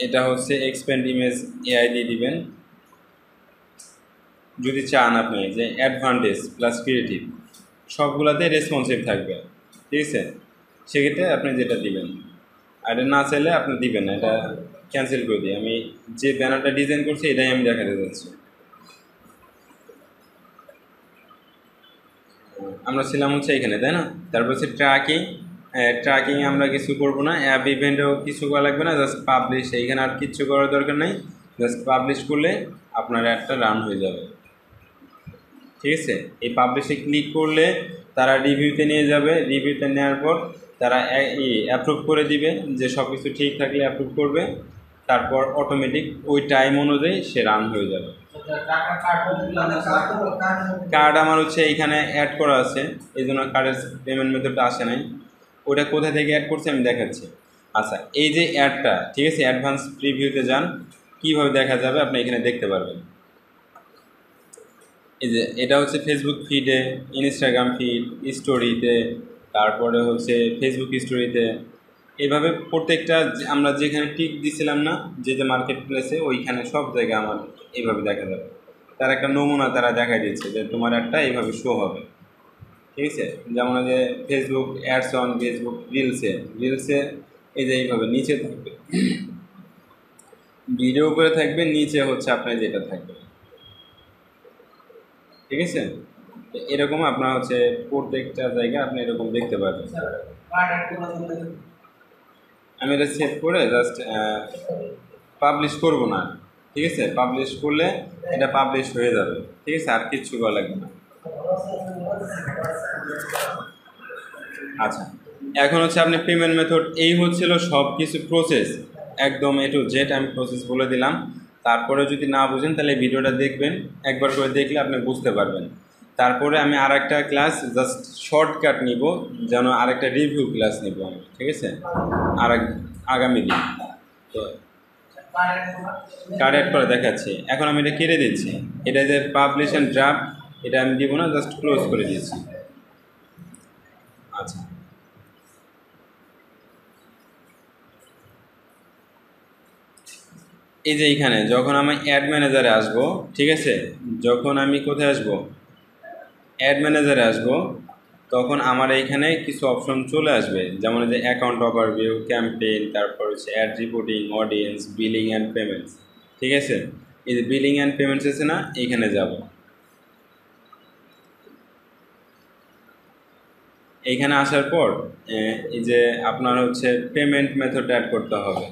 এটা হচ্ছে এক্সপেন্ড ইমেজ এআই দিয়ে দিবেন, যদি চান আপনি যে অ্যাডভান্টেজ প্লাস ক্রিয়েটিভ সবগুলাতে রেসপন্সিভ থাকবে, ঠিক আছে, সেক্ষেত্রে আপনি যেটা দিবেন। আর এটা না চাইলে আপনি দিবেন না, এটা ক্যান্সেল করে দিই। আমি যে ব্যানারটা ডিজাইন করছি এটাই আমি দেখাতে যাচ্ছি। আমরা ছিলাম হচ্ছে এখানে, তাই না। তারপর হচ্ছে ট্র্যাকিং। ট্র্যাকিং আমরা কিছু করব না, অ্যাপ ইভেন্টেও কিছু করা লাগবে না, জাস্ট পাবলিশ, এইখানে আর কিচ্ছু করার দরকার নেই, জাস্ট পাবলিশ করলে আপনার অ্যাডটা রান হয়ে যাবে, ঠিক আছে। এই পাবলিশে ক্লিক করলে তারা রিভিউতে নিয়ে যাবে, রিভিউতে নেওয়ার পর তারা অ্যাপ্রুভ করে দিবে, যে সব কিছু ঠিক থাকলে অ্যাপ্রুভ করবে, তারপর অটোমেটিক ওই টাইম অনুযায়ী সে রান হয়ে যাবে। কার্ড আমার হচ্ছে এইখানে অ্যাড করা আছে, এই জন্য কার্ডের পেমেন্ট মেথডটা আসে নাই, ওটা কোথা থেকে অ্যাড করছে আমি দেখাচ্ছি। আচ্ছা, এই যে অ্যাডটা, ঠিক আছে, অ্যাডভান্স প্রিভিউতে যান, কীভাবে দেখা যাবে আপনি এখানে দেখতে পারবেন। এই যে এটা হচ্ছে ফেসবুক ফিডে, ইনস্টাগ্রাম ফিড, স্টোরিতে, তারপরে হচ্ছে ফেসবুক স্টোরিতে, এইভাবে প্রত্যেকটা আমরা যেখানে টিক দিছিলাম না, যে যে মার্কেট প্লেসে, ওইখানে সব জায়গায় আমার এইভাবে দেখা যাবে। তার একটা নমুনা তারা দেখাই দিচ্ছে যে তোমার একটা এইভাবে শো হবে। ঠিক আছে। যেমন যে ফেসবুক অ্যাডস অন ফেসবুক রিলসে এই যে এইভাবে নিচে থাকবে, ভিডিও করে থাকবে, নিচে হচ্ছে আপনার যেটা থাকবে, ঠিক আছে। এরকম আপনার হচ্ছে প্রত্যেকটা জায়গায় আপনি এরকম দেখতে পারবেন। আমি এটা সেভ করে জাস্ট পাবলিশ করব না, ঠিক আছে। পাবলিশ করলে এটা পাবলিশ হয়ে যাবে, ঠিক আছে, আর কিচ্ছু করা লাগবে না। আচ্ছা, এখন হচ্ছে আপনি পেমেন্ট মেথড, এই হচ্ছিল সব কিছু প্রসেস, একদম A to Z আমি প্রসেস বলে দিলাম। তারপরে যদি না বুঝেন তাহলে ভিডিওটা দেখবেন, একবার করে দেখলে আপনি বুঝতে পারবেন। তারপরে আমি আরেকটা ক্লাস জাস্ট শর্টকাট নিব, যেন আরেকটা রিভিউ ক্লাস নিব আমি, ঠিক আছে, আগামী দিন। তো কার্ড অ্যাড করে দেখাচ্ছি। এখন আমি এটা কেটে দিচ্ছি, এটা যে পাবলিশ অ্যান্ড ড্রাফট, এটা আমি দিব না, জাস্ট ক্লোজ করে দিচ্ছি। আচ্ছা, এই যে এইখানে যখন আমি অ্যাড ম্যানেজারে আসব, ঠিক আছে, যখন আমি কোথায় আসব, অ্যাড ম্যানেজারে আসব, তখন আমার এইখানে কিছু অপশন চলে আসবে, যেমন যে অ্যাকাউন্ট ওভারভিউ, ক্যাম্পেইন, তারপর হচ্ছে ad reporting, audience, billing and payments, ঠিক আছে। এই যে বিলিং অ্যান্ড পেমেন্টস আছে না, এইখানে যাব। এইখানে আসার পর এই যে আপনার হচ্ছে পেমেন্ট মেথড অ্যাড করতে হবে।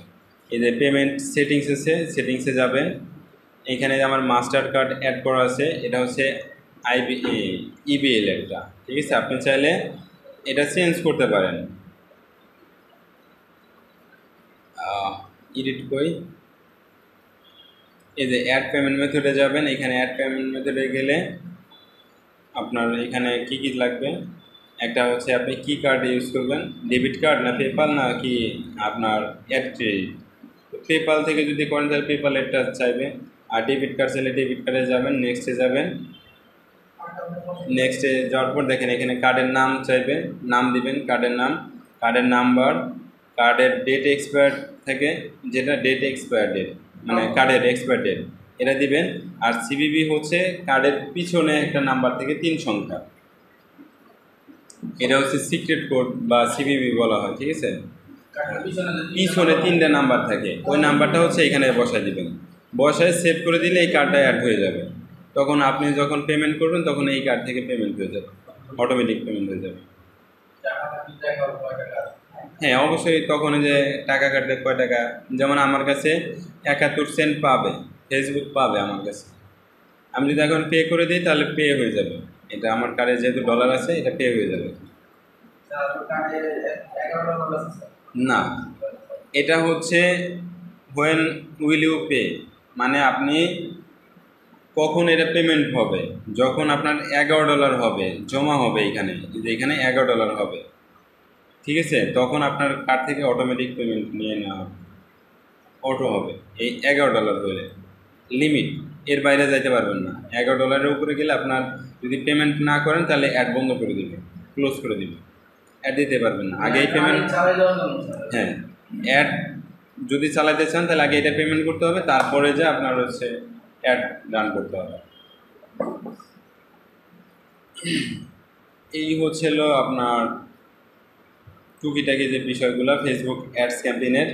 এই যে পেমেন্ট সেটিংস আছে, সেটিংসে যাবেন। এখানে যে আমার মাস্টার কার্ড অ্যাড করা আছে, এটা হচ্ছে ইবিএল একটা, ঠিক আছে। আপনি চাইলে এটা চেঞ্জ করতে পারেন। এডিট করি, এই যে অ্যাড পেমেন্ট মেথডে যাবেন। এখানে অ্যাড পেমেন্ট মেথডে গেলে আপনার এখানে কি কি লাগবে, একটা হচ্ছে আপনি কি কার্ড ইউজ করবেন, ডেবিট কার্ড না পেপাল না কি আপনার অ্যাড ক্রেডিট। পেপাল থেকে যদি করেন তাহলে পেপাল একটা চাইবে, আর ডেবিট কার্ড চাইলে ডেবিট কার্ডে যাবেন, নেক্সটে যাবেন। নেক্সটে যাওয়ার পর দেখেন এখানে কার্ডের নাম চাইবে, নাম দিবেন, কার্ডের নাম, কার্ডের নাম্বার, কার্ডের ডেট এক্সপায়ার থেকে, যেটা ডেট এক্সপায়ার ডেট মানে কার্ডের এক্সপায়ার ডেট, এটা দিবেন। আর সিভিভি হচ্ছে কার্ডের পিছনে একটা নাম্বার থেকে 3 সংখ্যা, এটা হচ্ছে সিক্রেট কোড বা সিভিভি বলা হয়, ঠিক আছে। পিছনে 3টা নাম্বার থাকে, ওই নাম্বারটা হচ্ছে এখানে বসায় দিবেন, বসায় সেভ করে দিলে এই কার্ডটা অ্যাড হয়ে যাবে। তখন আপনি যখন পেমেন্ট করবেন তখন এই কার্ড থেকে পেমেন্ট হয়ে যাবে, অটোমেটিক পেমেন্ট হয়ে যাবে। হ্যাঁ অবশ্যই, তখন যে টাকা কাটলে কয় টাকা, যেমন আমার কাছে 71 সেন্ট পাবে, ফেসবুক পাবে আমার কাছে। আমি যদি এখন পে করে দিই তাহলে পে হয়ে যাবে, এটা আমার কার্ডে যেহেতু ডলার আছে এটা পে হয়ে যাবে। না, এটা হচ্ছে হোয়েন উইল ইউ পে, মানে আপনি কখন এটা পেমেন্ট হবে, যখন আপনার $11 হবে, জমা হবে এখানে, যে এখানে $11 হবে, ঠিক আছে, তখন আপনার কার্ড থেকে অটোমেটিক পেমেন্ট নিয়ে নেওয়া হবে, অটো হবে। এই $11 হলে লিমিট, এর বাইরে যাইতে পারবেন না। $11 উপরে গেলে আপনার যদি পেমেন্ট না করেন তাহলে অ্যাড বন্ধ করে দিবে, ক্লোজ করে দিবে, অ্যাড দিতে পারবেন না। আগেই পেমেন্ট, হ্যাঁ, অ্যাড যদি চালাতে চান তাহলে আগে এটা পেমেন্ট করতে হবে, তারপরে যে আপনার হচ্ছে অ্যাড রান করতে হবে। এই হচ্ছিল আপনার টুকিটাকি যে বিষয়গুলো ফেসবুক অ্যাডস ক্যাম্পেইনের।